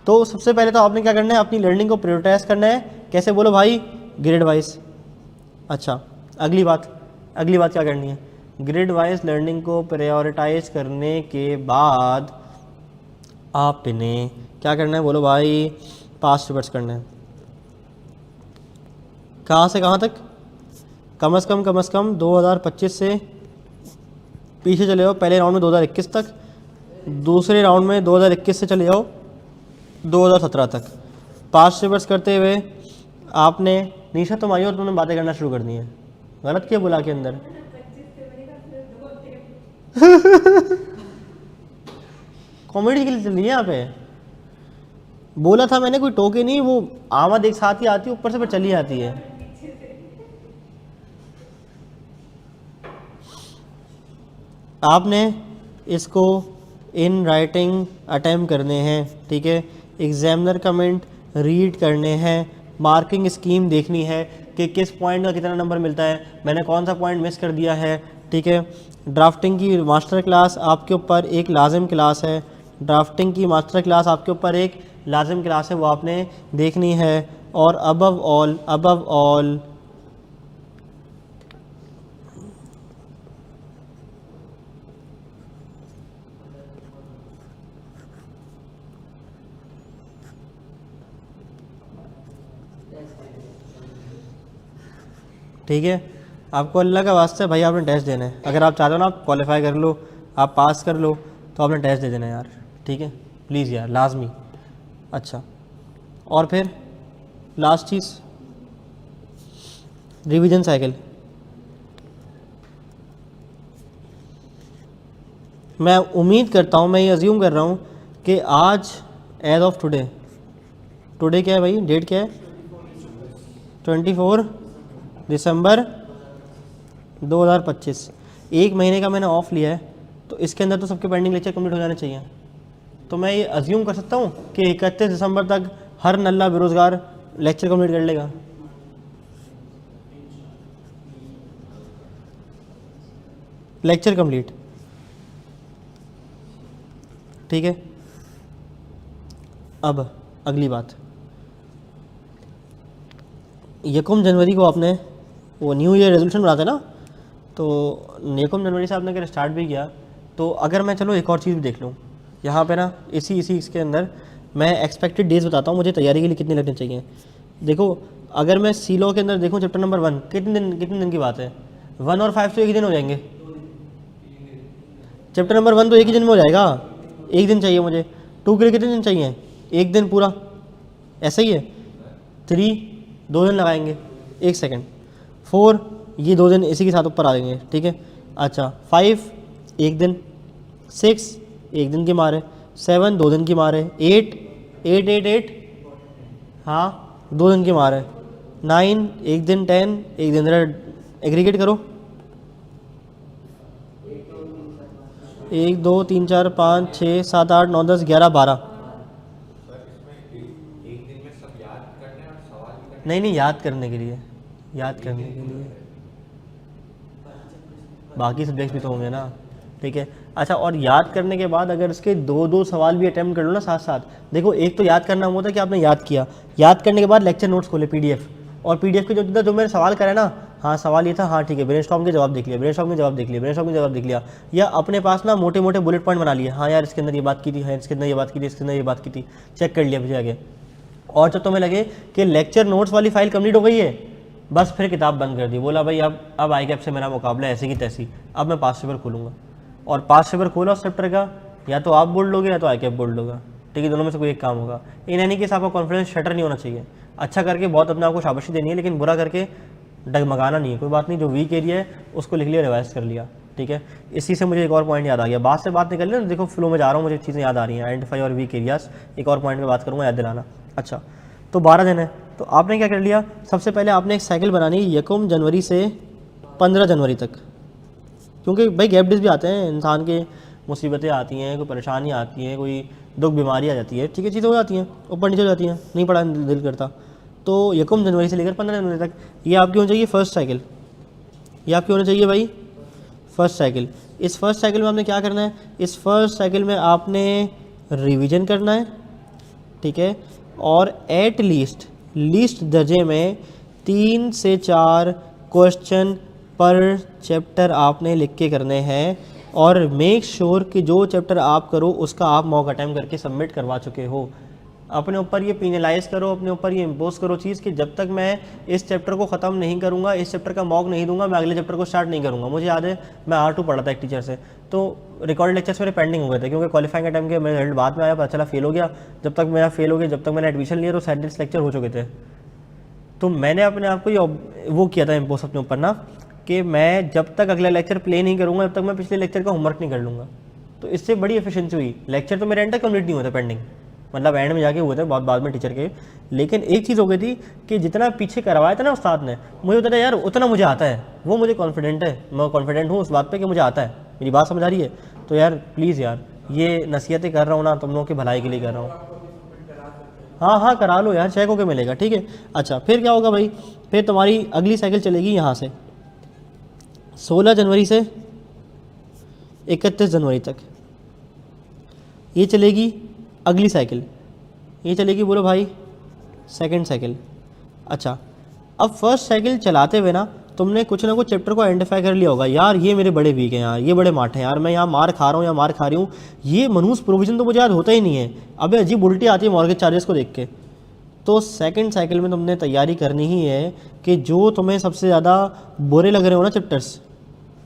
तो सबसे पहले तो आपने क्या करना है? अपनी लर्निंग को प्रायोरिटाइज करना है। कैसे बोलो भाई? Grade wise. अच्छा अगली बात क्या करनी है? ग्रेड वाइज लर्निंग को प्रायोरिटाइज करने के बाद आपने क्या करना है? बोलो भाई, पास्ट रिवर्स करना है। कहाँ से कहाँ तक? कम से कम 2025 से पीछे चले जाओ। पहले राउंड में 2021 तक, दूसरे राउंड में 2021 से चले जाओ 2017 तक। पास्ट रिवर्स करते हुए आपने, निशा तुम आई हो, तुमने बातें करना शुरू कर दी हैं, गलत किया बुला के अंदर। कॉमेडी के लिए चल रही है यहाँ पे, बोला था मैंने, कोई टोके नहीं, वो आवाज एक साथ ही आती है ऊपर से, पर चली आती है। आपने इसको इन राइटिंग अटेम्प्ट करने हैं, ठीक है। एग्जामिनर कमेंट रीड करने हैं, मार्किंग स्कीम देखनी है कि किस पॉइंट का कितना नंबर मिलता है, मैंने कौन सा पॉइंट मिस कर दिया है, ठीक है। ड्राफ्टिंग की मास्टर क्लास आपके ऊपर एक लाजिम क्लास है, ड्राफ्टिंग की मास्टर क्लास आपके ऊपर एक लाजिम क्लास है, वो आपने देखनी है। और अबव ऑल ठीक है, आपको अल्लाह का वास्ता है भाई आपने टेस्ट देना है। अगर आप चाहते हो ना आप क्वालिफाई कर लो, आप पास कर लो, तो आपने टेस्ट दे देना है यार, ठीक है, प्लीज़ यार, लाजमी। अच्छा, और फिर लास्ट चीज़ रिवीजन साइकिल। मैं उम्मीद करता हूँ, मैं ये अज्यूम कर रहा हूँ कि आज एज ऑफ टुडे क्या है भाई, डेट क्या है, 24 दिसंबर 2025। एक महीने का मैंने ऑफ लिया है, तो इसके अंदर तो सबके पेंडिंग लेक्चर कंप्लीट हो जाने चाहिए। तो मैं ये अज्यूम कर सकता हूँ कि 31 दिसंबर तक हर नल्ला बेरोज़गार लेक्चर कंप्लीट कर लेगा। लेक्चर कंप्लीट, ठीक है। अब अगली बात, 1 जनवरी को आपने वो न्यू ईयर रेजोल्यूशन बनाते हैं ना, तो 1 जनवरी से आपने अगर स्टार्ट भी किया, तो अगर मैं चलो एक और चीज़ भी देख लूँ यहाँ पे ना, इसी इसके अंदर मैं एक्सपेक्टेड डेज बताता हूँ मुझे तैयारी के लिए कितने लगने चाहिए। देखो, अगर मैं सी लॉ के अंदर देखूँ चैप्टर नंबर 1, कितने दिन की बात है, 1 और 5 तो एक ही दिन हो जाएंगे। चैप्टर नंबर 1 तो एक ही दिन में हो जाएगा, एक दिन चाहिए मुझे। 2 के लिए कितने दिन चाहिए, एक दिन पूरा, ऐसा ही है। 3 2 दिन लगाएंगे, 1 सेकेंड। 4 ये 2 दिन इसी के साथ ऊपर आ जाएंगे, ठीक है। अच्छा, 5 1 दिन, 6 1 दिन की मार है, 7 2 दिन की मार है, 8 हाँ 2 दिन की मार है, 9 1 दिन, 10 1 दिन। एग्रीगेट करो, 1 2 3 4 5 6 7 8 9 10 11 12। नहीं, याद करने के लिए, बाकी सब्जेक्ट्स भी तो होंगे ना, ठीक है। अच्छा, और याद करने के बाद अगर इसके 2 सवाल भी अटेम्प्ट कर लो ना साथ साथ, देखो एक तो याद करना होता है कि आपने याद किया, याद करने के बाद लेक्चर नोट्स खोले पीडीएफ, और पीडीएफ के जो मैंने सवाल करे ना, हाँ सवाल ये था, हाँ ठीक है, ब्रेनस्टॉर्म के जवाब देख लिया, या अपने पास ना मोटे मोटे बुलेट पॉइंट बना लिए, हाँ यार इसके अंदर ये बात की थी, हाँ इसके अंदर ये बात की थी, इसके अंदर ये बात की थी, चेक कर लिया मुझे आगे। और जब तुम्हें लगे कि लेक्चर नोट्स वाली फाइल कंप्लीट हो गई है, बस फिर किताब बंद कर दी, बोला भाई अब आई कैप से मेरा मुकाबला ऐसी की तैसी, अब मैं पास्ट पेपर खोलूँगा। और पास्ट पेपर खोला उस चैप्टर का, या तो आप बोल्ड लोगे या तो आई कैप बोल्ड होगा, ठीक है, दोनों में से कोई एक काम होगा। इन एनी केस आपका कॉन्फिडेंस शटर नहीं होना चाहिए। अच्छा करके बहुत अपने आपको शाबाशी देनी है, लेकिन बुरा करके डगमगाना नहीं है। कोई बात नहीं, जो वीक एरिया है उसको लिख लिया, रिवाइज कर लिया, ठीक है। इसी से मुझे एक और पॉइंट याद आ गया, बात से बात निकल रही है, देखो फ्लो में जा रहा हूँ, मुझे चीज़ें याद आ रही हैं, आइडेंटिफाई और वीक एरियाज। एक और पॉइंट में बात करूँगा, याद दिलाना। अच्छा, तो 12 दिन है, तो आपने क्या कर लिया, सबसे पहले आपने एक साइकिल बनानी 1 जनवरी से 15 जनवरी तक, क्योंकि भाई गैप डेज भी आते हैं, इंसान के मुसीबतें आती हैं, कोई परेशानी आती है, कोई दुख बीमारी आ जाती है, ठीक है, चीज़ें हो जाती हैं, ऊपर नीचे हो जाती हैं, नहीं पढ़ा दिल करता। तो 1 जनवरी से लेकर 15 जनवरी तक ये आपकी होनी चाहिए फर्स्ट साइकिल, ये आपकी होनी चाहिए भाई फर्स्ट साइकिल। इस फर्स्ट साइकिल में आपने क्या करना है, इस फर्स्ट साइकिल में आपने रिवीजन करना है, ठीक है, और एट लीस्ट दर्जे में 3 से 4 क्वेश्चन पर चैप्टर आपने लिख के करने हैं, और मेक श्योर कि जो चैप्टर आप करो उसका आप मॉक अटेम्प्ट करके सबमिट करवा चुके हो। अपने ऊपर ये पेनलाइज करो, अपने ऊपर ये इम्पोज करो चीज़ कि जब तक मैं इस चैप्टर को ख़त्म नहीं करूँगा, इस चैप्टर का मॉक नहीं दूंगा, मैं अगले चैप्टर को स्टार्ट नहीं करूँगा। मुझे याद है मैं R2 पढ़ा था एक टीचर से, तो रिकॉर्ड लेक्चर्स मेरे पेंडिंग हो गए थे, क्योंकि क्वालिफाइंग अटेम्प्ट के मेरे रिजल्ट बाद में आया, पता चला फेल हो गया। जब तक मैंने एडमिशन लिया तो सैटरडेस लेक्चर हो चुके थे। तो मैंने अपने आप को ये वो किया था इम्पोज अपने ऊपर ना, कि मैं जब तक अगला लेक्चर प्ले नहीं करूँगा, जब तक मैं पिछले लेक्चर का होमवर्क नहीं कर लूँगा। तो इससे बड़ी एफिशिएंसी हुई। लेक्चर तो मेरे एंड तक कंप्लीट नहीं हुआ था, पेंडिंग, मतलब एंड में जाके हुए थे बहुत बाद में टीचर के। लेकिन एक चीज़ हो गई थी कि जितना पीछे करवाया था ना उस्ताद ने, मुझे पता था यार उतना मुझे आता है, वो मुझे कॉन्फिडेंट है, मैं कॉन्फिडेंट हूँ उस बात पे कि मुझे आता है। मेरी बात समझ आ रही है? तो यार प्लीज़ यार, ये नसीहतें कर रहा हूँ ना तुम लोगों के भलाई के लिए कर रहा हूँ। हाँ हाँ करा लो यार, चेक होके मिलेगा, ठीक है। अच्छा फिर क्या होगा भाई, फिर तुम्हारी अगली साइकिल चलेगी यहाँ से 16 जनवरी से 31 जनवरी तक, ये चलेगी अगली साइकिल, ये चलेगी बोलो भाई सेकंड साइकिल। अच्छा अब फर्स्ट साइकिल चलाते हुए ना तुमने कुछ ना कुछ चैप्टर को आइडेंटिफाई कर लिया होगा, यार ये मेरे बड़े वीक हैं यार, ये बड़े माठ हैं यार, मैं यहाँ मार खा रहा हूँ या मार खा रही हूँ, ये मनुष्य प्रोविजन तो मुझे याद होता ही नहीं है, अबे अजीब उल्टी आती है मॉर्गेज चार्जेस को देख के। तो सेकंड साइकिल में तुमने तैयारी करनी ही है कि जो तुम्हें सबसे ज़्यादा बुरे लग रहे हो ना चैप्टर्स,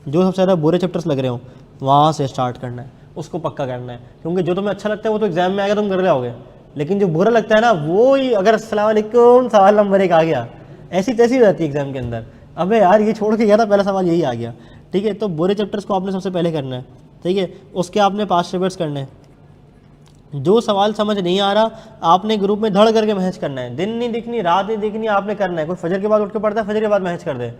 जो सबसे ज़्यादा बुरे चैप्टर्स लग रहे हो वहाँ से स्टार्ट करना है, उसको पक्का करना है, क्योंकि जो तुम्हें अच्छा लगता है वो तो एग्जाम में आएगा तुम कर जाओगे, लेकिन जो बुरा लगता है ना वो ही, अगर अस्सलाम वालेकुम सवाल नंबर 1 आ गया, ऐसी तैसी हो जाती है एग्जाम के अंदर, अबे यार ये छोड़ के गया था पहला सवाल यही आ गया, ठीक है। तो बुरे चैप्टर्स को आपने सबसे पहले करना है, ठीक है, उसके आपने पास्ट पेपर्स करने हैं। जो सवाल समझ नहीं आ रहा आपने ग्रुप में धड़ करके मैसेज करना है, दिन नहीं दिखनी रात नहीं दिखनी, आपने करना है। कोई फजर के बाद उठ के पढ़ता है, फजर के बाद मैसेज कर दे,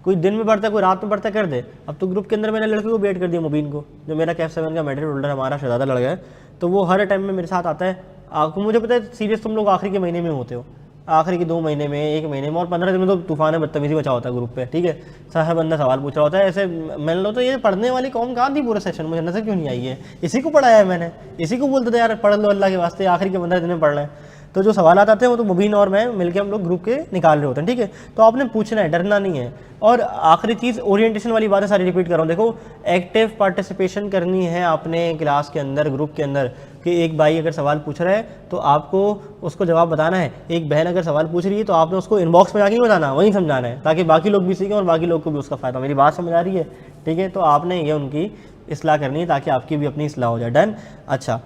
कोई दिन में पढ़ता है, कोई रात में पढ़ता है, कर दे। अब तो ग्रुप के अंदर मैंने लड़के को वेट कर दिया, मुबीन को, जो मेरा कैफ 7 का मेडल होल्डर हमारा शहजादा लड़का है, तो वो हर टाइम में मेरे साथ आता है। आपको मुझे पता है सीरियस तुम लोग आखिरी के महीने में होते हो, आखिरी के 2 महीने में 1 महीने में और 15 दिन में तो तूफान है, बदतमीजी बचा होता है ग्रुप पे, ठीक है। हर बंदा सवाल पूछ रहा होता है, ऐसे मान लो तो ये पढ़ने वाली कौन कहाँ थी पूरे सेशन, मुझे नजर क्यों नहीं आई है, इसी को पढ़ाया है मैंने, इसी को बोलते थे यार पढ़ लो अल्लाह के वास्ते, आखिरी के 15 दिन में पढ़ रहे हैं। तो जो सवाल आते हैं वो तो मुबीन और मैं मिलकर हम लोग ग्रुप के निकाल रहे होते हैं, ठीक है। तो आपने पूछना है, डरना नहीं है। और आखिरी चीज़ ओरिएंटेशन वाली बातें सारी रिपीट कर रहा हूँ, देखो एक्टिव पार्टिसिपेशन करनी है आपने क्लास के अंदर, ग्रुप के अंदर, कि एक भाई अगर सवाल पूछ रहा है तो आपको उसको जवाब बताना है, एक बहन अगर सवाल पूछ रही है तो आपने उसको इनबॉक्स में जाके नहीं बताना, वहीं समझाना है, ताकि बाकी लोग भी सीखें और बाकी लोग को भी उसका फ़ायदा। मेरी बात समझ आ रही है, ठीक है। तो आपने ये उनकी इस्लाह करनी है ताकि आपकी भी अपनी इस्लाह हो जाए। डन। अच्छा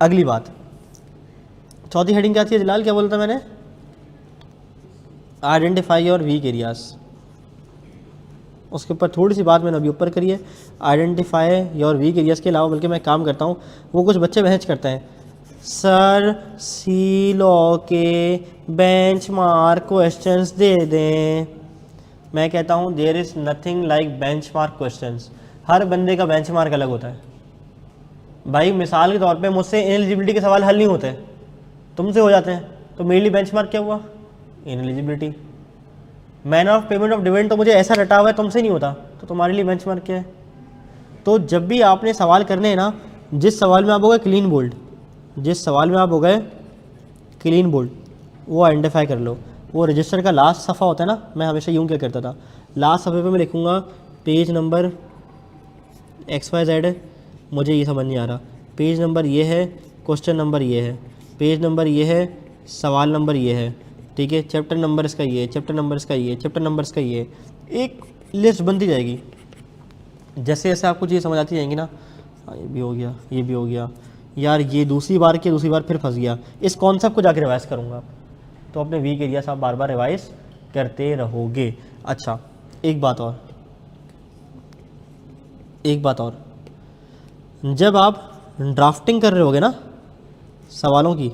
अगली बात, चौथी हेडिंग क्या थी जलाल, क्या बोलता मैंने, आइडेंटिफाई योर वीक एरियाज। उसके ऊपर थोड़ी सी बात मैंने अभी ऊपर करी है, आइडेंटिफाई योर वीक एरियाज के अलावा बल्कि मैं काम करता हूँ, वो कुछ बच्चे बहस करते हैं, सर सी लॉ के बेंचमार्क क्वेश्चंस दे दें। मैं कहता हूँ there is nothing like benchmark questions. हर बंदे का बेंचमार्क अलग होता है भाई। मिसाल के तौर पे मुझसे इनएलिजिबिलिटी के सवाल हल नहीं होते, तुमसे हो जाते हैं, तो मेरे लिए बेंचमार्क क्या हुआ, ineligibility. Manner of payment of dividend तो मुझे ऐसा रटा हुआ है, तुमसे नहीं होता, तो तुम्हारे लिए बेंचमार्क क्या है। तो जब भी आपने सवाल करने हैं ना, जिस सवाल में आप हो गए क्लीन बोल्ड, जिस सवाल में आप हो गए क्लीन बोल्ड, वो आइडेंटिफाई कर लो। वो रजिस्टर का लास्ट सफ़ा होता है ना, मैं हमेशा यूँ क्या करता था, लास्ट सफ़े पे मैं लिखूँगा पेज नंबर XYZ, मुझे ये समझ नहीं आ रहा, पेज नंबर ये है, क्वेश्चन नंबर ये है, पेज नंबर ये है, सवाल नंबर ये है, ठीक है, चैप्टर नंबर इसका ये, चैप्टर नंबर इसका ये, चैप्टर नंबर इसका ये, एक लिस्ट बनती जाएगी। जैसे जैसे आपको चीज़ समझ आती जाएंगी ना, ये भी हो गया, ये भी हो गया, यार ये दूसरी बार फिर फंस गया, इस कॉन्सेप्ट को जाके रिवाइज करूँगा। तो अपने वीक एरियाज आप बार बार रिवाइज करते रहोगे। अच्छा एक बात और, जब आप ड्राफ्टिंग कर रहे होगे ना सवालों की,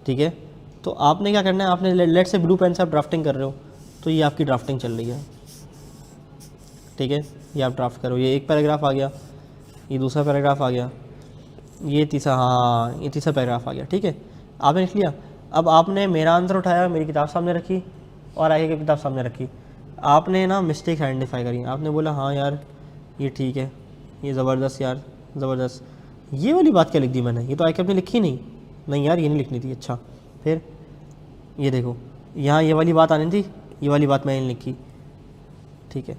ठीक है, तो आपने क्या करना है, आपने लेट से ब्लू पेन से आप ड्राफ्टिंग कर रहे हो, तो ये आपकी ड्राफ्टिंग चल रही है, ठीक है, ये आप ड्राफ्ट करो, ये एक पैराग्राफ आ गया, ये दूसरा पैराग्राफ आ गया, ये तीसरा, हाँ ये तीसरा पैराग्राफ आ गया, ठीक है, आपने लिख लिया। अब आपने मेरा आंसर उठाया, मेरी किताब सामने रखी और आगे की किताब सामने रखी, आपने ना मिस्टेक आइडेंटिफाई करी, आपने बोला हाँ यार ये ठीक है, ये ज़बरदस्त यार ज़बरदस्त, ये वाली बात क्या लिख दी मैंने, ये तो आके आपने लिखी नहीं यार ये नहीं लिखनी थी। अच्छा फिर ये देखो, यहाँ ये वाली बात आनी थी, ये वाली बात मैंने लिखी, ठीक है,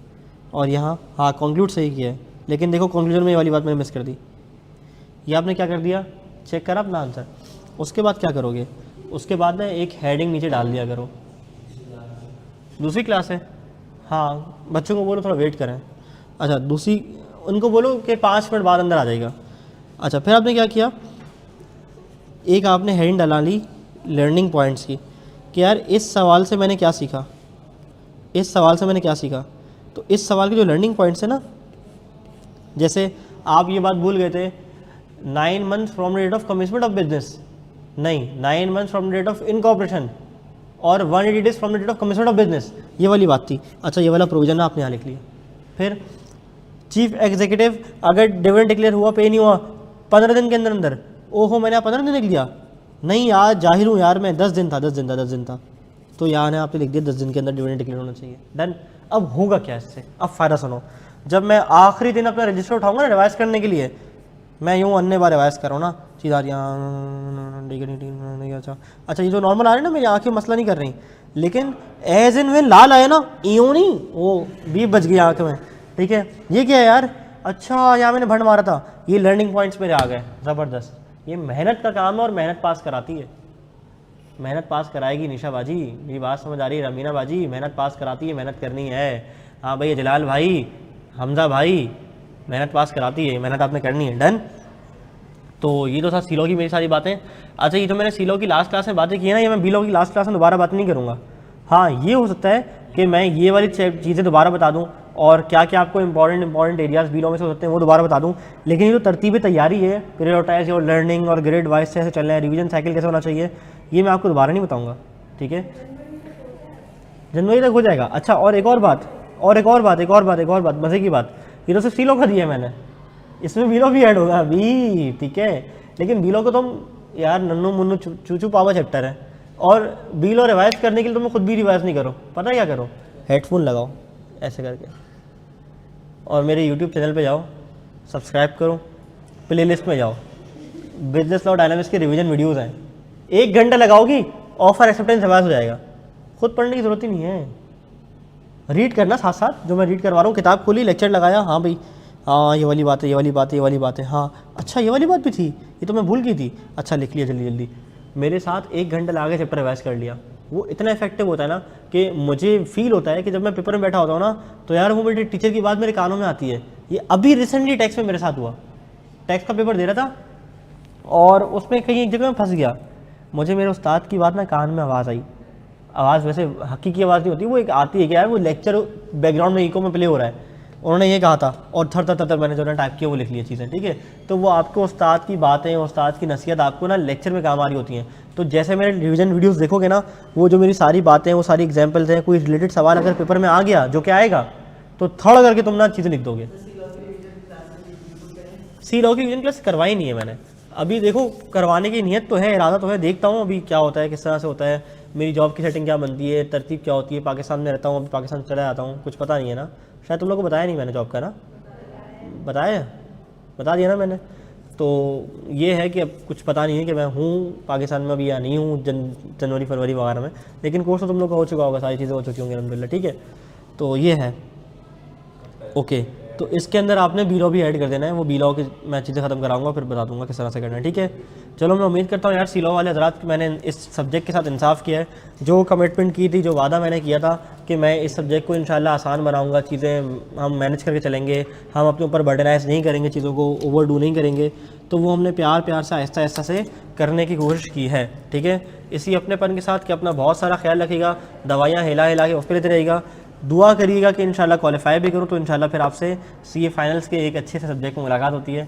और यहाँ हाँ कंक्लूड सही किया है, लेकिन देखो कंक्लूजन में ये वाली बात मैंने मिस कर दी। ये आपने क्या कर दिया, चेक करा अपना आंसर। उसके बाद क्या करोगे, उसके बाद में एक हेडिंग नीचे डाल दिया करो, दूसरी क्लास है, हाँ बच्चों को बोलो थोड़ा वेट करें। अच्छा दूसरी, उनको बोलो कि 5 मिनट बाद अंदर आ जाएगा। अच्छा फिर आपने क्या किया, एक आपने हेडिंग डाला ली लर्निंग पॉइंट्स की, कि यार इस सवाल से मैंने क्या सीखा, इस सवाल से मैंने क्या सीखा। तो इस सवाल के जो लर्निंग पॉइंट्स है ना, जैसे आप ये बात भूल गए थे 9 months from the date of commencement of business, नहीं 9 months from the date of incorporation और 180 days from the date of commencement of business, ये वाली बात थी। अच्छा ये वाला प्रोविजन आपने यहाँ लिख लिया। फिर चीफ एग्जीक्यूटिव अगर डिविडेंड डिक्लेयर हुआ पे नहीं हुआ 15 दिन के अंदर अंदर, ओहो मैंने 15 दिन लिख दिया, नहीं यार जाहिर हूँ यार मैं, 10 दिन था, तो यहाँ ने आपने लिख दिया 10 दिन के अंदर डिविडेंड डिक्लेयर होना चाहिए, डन। अब होगा क्या इससे, अब फ़ायदा सुनो, जब मैं आखिरी दिन अपना रजिस्टर उठाऊंगा ना रिवाइज करने के लिए, मैं यूँ अन्य बार रिवाइज कर रहा हूँ ना, चीज़ आ रही है, अच्छा ये जो नॉर्मल आ रही है ना, मेरी आँखें मसला नहीं कर रही, लेकिन एज इन वेन लाल आया ना, यूँ नहीं वो भी बच गई आँख में, ठीक है। ये क्या है यार, अच्छा यहाँ मैंने भंड मारा था, ये लर्निंग पॉइंट्स मेरे आ गए, ज़बरदस्त। ये मेहनत का काम है और मेहनत पास कराती है, मेहनत पास कराएगी निशा बाजी, मेरी बात समझ आ रही है रमीना बाजी, मेहनत पास कराती है, मेहनत करनी है। हाँ भाई जलाल भाई, हमजा भाई, मेहनत पास कराती है, मेहनत आपने करनी है, डन। तो ये तो था सीलो की मेरी सारी बातें। अच्छा ये तो मैंने सीलो की लास्ट क्लास में बातें की है ना, ये मैं बीलो की लास्ट क्लास में दोबारा बात नहीं करूँगा। हाँ ये हो सकता है कि मैं ये वाली चीज़ें दोबारा बता दूँ, और क्या क्या आपको इंपॉर्टेंट एरियाज़ बीलो में से हो सकते हैं वो दोबारा बता दूँ, लेकिन ये जो तरतीब तैयारी है, प्रायोरिटाइज और लर्निंग और ग्रेड वाइज कैसे चलना है, रिवीजन साइकिल कैसे होना चाहिए, ये मैं आपको दोबारा नहीं बताऊँगा, ठीक है। जनवरी तक हो जाएगा। अच्छा और एक और बात मज़े की बात, ये तो सिर्फ सीलो का दिया है मैंने, इसमें बीलो भी ऐड होगा अभी, ठीक है। लेकिन बीलो को तुम यार नन्नू मुन्नू चूचू पावा चैप्टर है, और बीलो रिवाइज करने के लिए तुम खुद भी रिवाइज नहीं करो, पता है क्या करो, हेडफोन लगाओ ऐसे करके, और मेरे यूट्यूब चैनल पे जाओ, सब्सक्राइब करो, प्लेलिस्ट में जाओ, बिजनेस लॉ डायनामिक्स के रिवीजन वीडियोस हैं, 1 घंटा लगाओगी ऑफर एक्सेप्टेंस रिवाइज हो जाएगा, खुद पढ़ने की ज़रूरत ही नहीं है, रीड करना साथ साथ, जो मैं रीड करवा रहा हूँ, किताब खोली लेक्चर लगाया, हाँ भाई हाँ ये वाली बात है, हाँ अच्छा ये वाली बात भी थी, ये तो मैं भूल गई थी, अच्छा लिख लिया जल्दी, मेरे साथ 1 घंटा लगा के चैप्टर रिवाइज कर लिया। वो इतना इफेक्टिव होता है ना कि मुझे फील होता है कि जब मैं पेपर में बैठा होता हूँ ना, तो यार वो मेरे टीचर की बात मेरे कानों में आती है। ये अभी रिसेंटली टैक्स में मेरे साथ हुआ, टैक्स का पेपर दे रहा था और उसमें कहीं एक जगह में फंस गया, मुझे मेरे उस्ताद की बात ना कान में आवाज़ आई, आवाज़ वैसे हकीकी आवाज़ नहीं होती, वो एक आती है कि यार वो लेक्चर बैकग्राउंड में इको में प्ले हो रहा है, उन्होंने ये कहा था, और थर मैंने जो ना टाइप किया वो लिख लिया चीज़ें, ठीक है। तो वो आपको उस्ताद की बातें, उस्ताद की नसीहत आपको ना लेक्चर में काम आ रही होती हैं। तो जैसे मेरे रिवीजन वीडियोस देखोगे ना, वो जो मेरी सारी बातें, वो सारी एग्जांपल्स हैं, कोई रिलेटेड सवाल अगर पेपर में आ गया, जो क्या आएगा, तो थोड़ा करके तुम ना चीज़ें लिख दोगे। सी लॉ की रिवीजन क्लास करवाई नहीं है मैंने अभी, देखो करवाने की नीयत तो है, इरादा तो है, देखता हूँ अभी क्या होता है, किस तरह से होता है, मेरी जॉब की सेटिंग क्या बनती है, तरतीब क्या होती है, पाकिस्तान में रहता हूँ, अभी पाकिस्तान चला जाता हूँ, कुछ पता नहीं है ना, शायद तुम लोग को बताया नहीं मैंने जॉब का ना, बता दिया ना मैंने। तो ये है कि अब कुछ पता नहीं है कि मैं हूँ पाकिस्तान में अभी या नहीं हूँ, जनवरी फरवरी वगैरह में, लेकिन कोर्स तो तुम लोग का हो चुका होगा, सारी चीज़ें हो चुकी होंगी अल्हम्दुलिल्लाह, ठीक है। तो ये है ओके। तो इसके अंदर आपने बीलो भी ऐड कर देना है, वो बीलो की मैं चीज़ें ख़त्म कराऊंगा, फिर बता दूंगा किस तरह से करना है, ठीक है। चलो मैं उम्मीद करता हूँ यार सीलो वाले हज़रात मैंने इस सब्जेक्ट के साथ इंसाफ किया है, जो कमिटमेंट की थी, जो वादा मैंने किया था कि मैं इस सब्जेक्ट को इंशाल्लाह आसान बनाऊंगा, चीज़ें हम मैनेज करके चलेंगे, हम अपने ऊपर बर्डनाइज नहीं करेंगे, चीज़ों को ओवरडू नहीं करेंगे, तो वो हमने प्यार से आहिस्ता से करने की कोशिश की है, ठीक है। इसी अपनेपन के साथ कि अपना बहुत सारा ख्याल रखिएगा, दवाइयाँ हिला के उस पर लेते रहेगा, दुआ करिएगा कि इंशाल्लाह क्वालिफाई भी करूँ, तो इंशाल्लाह फिर आपसे सीए फाइनल्स के एक अच्छे से सब्जेक्ट में मुलाकात होती है।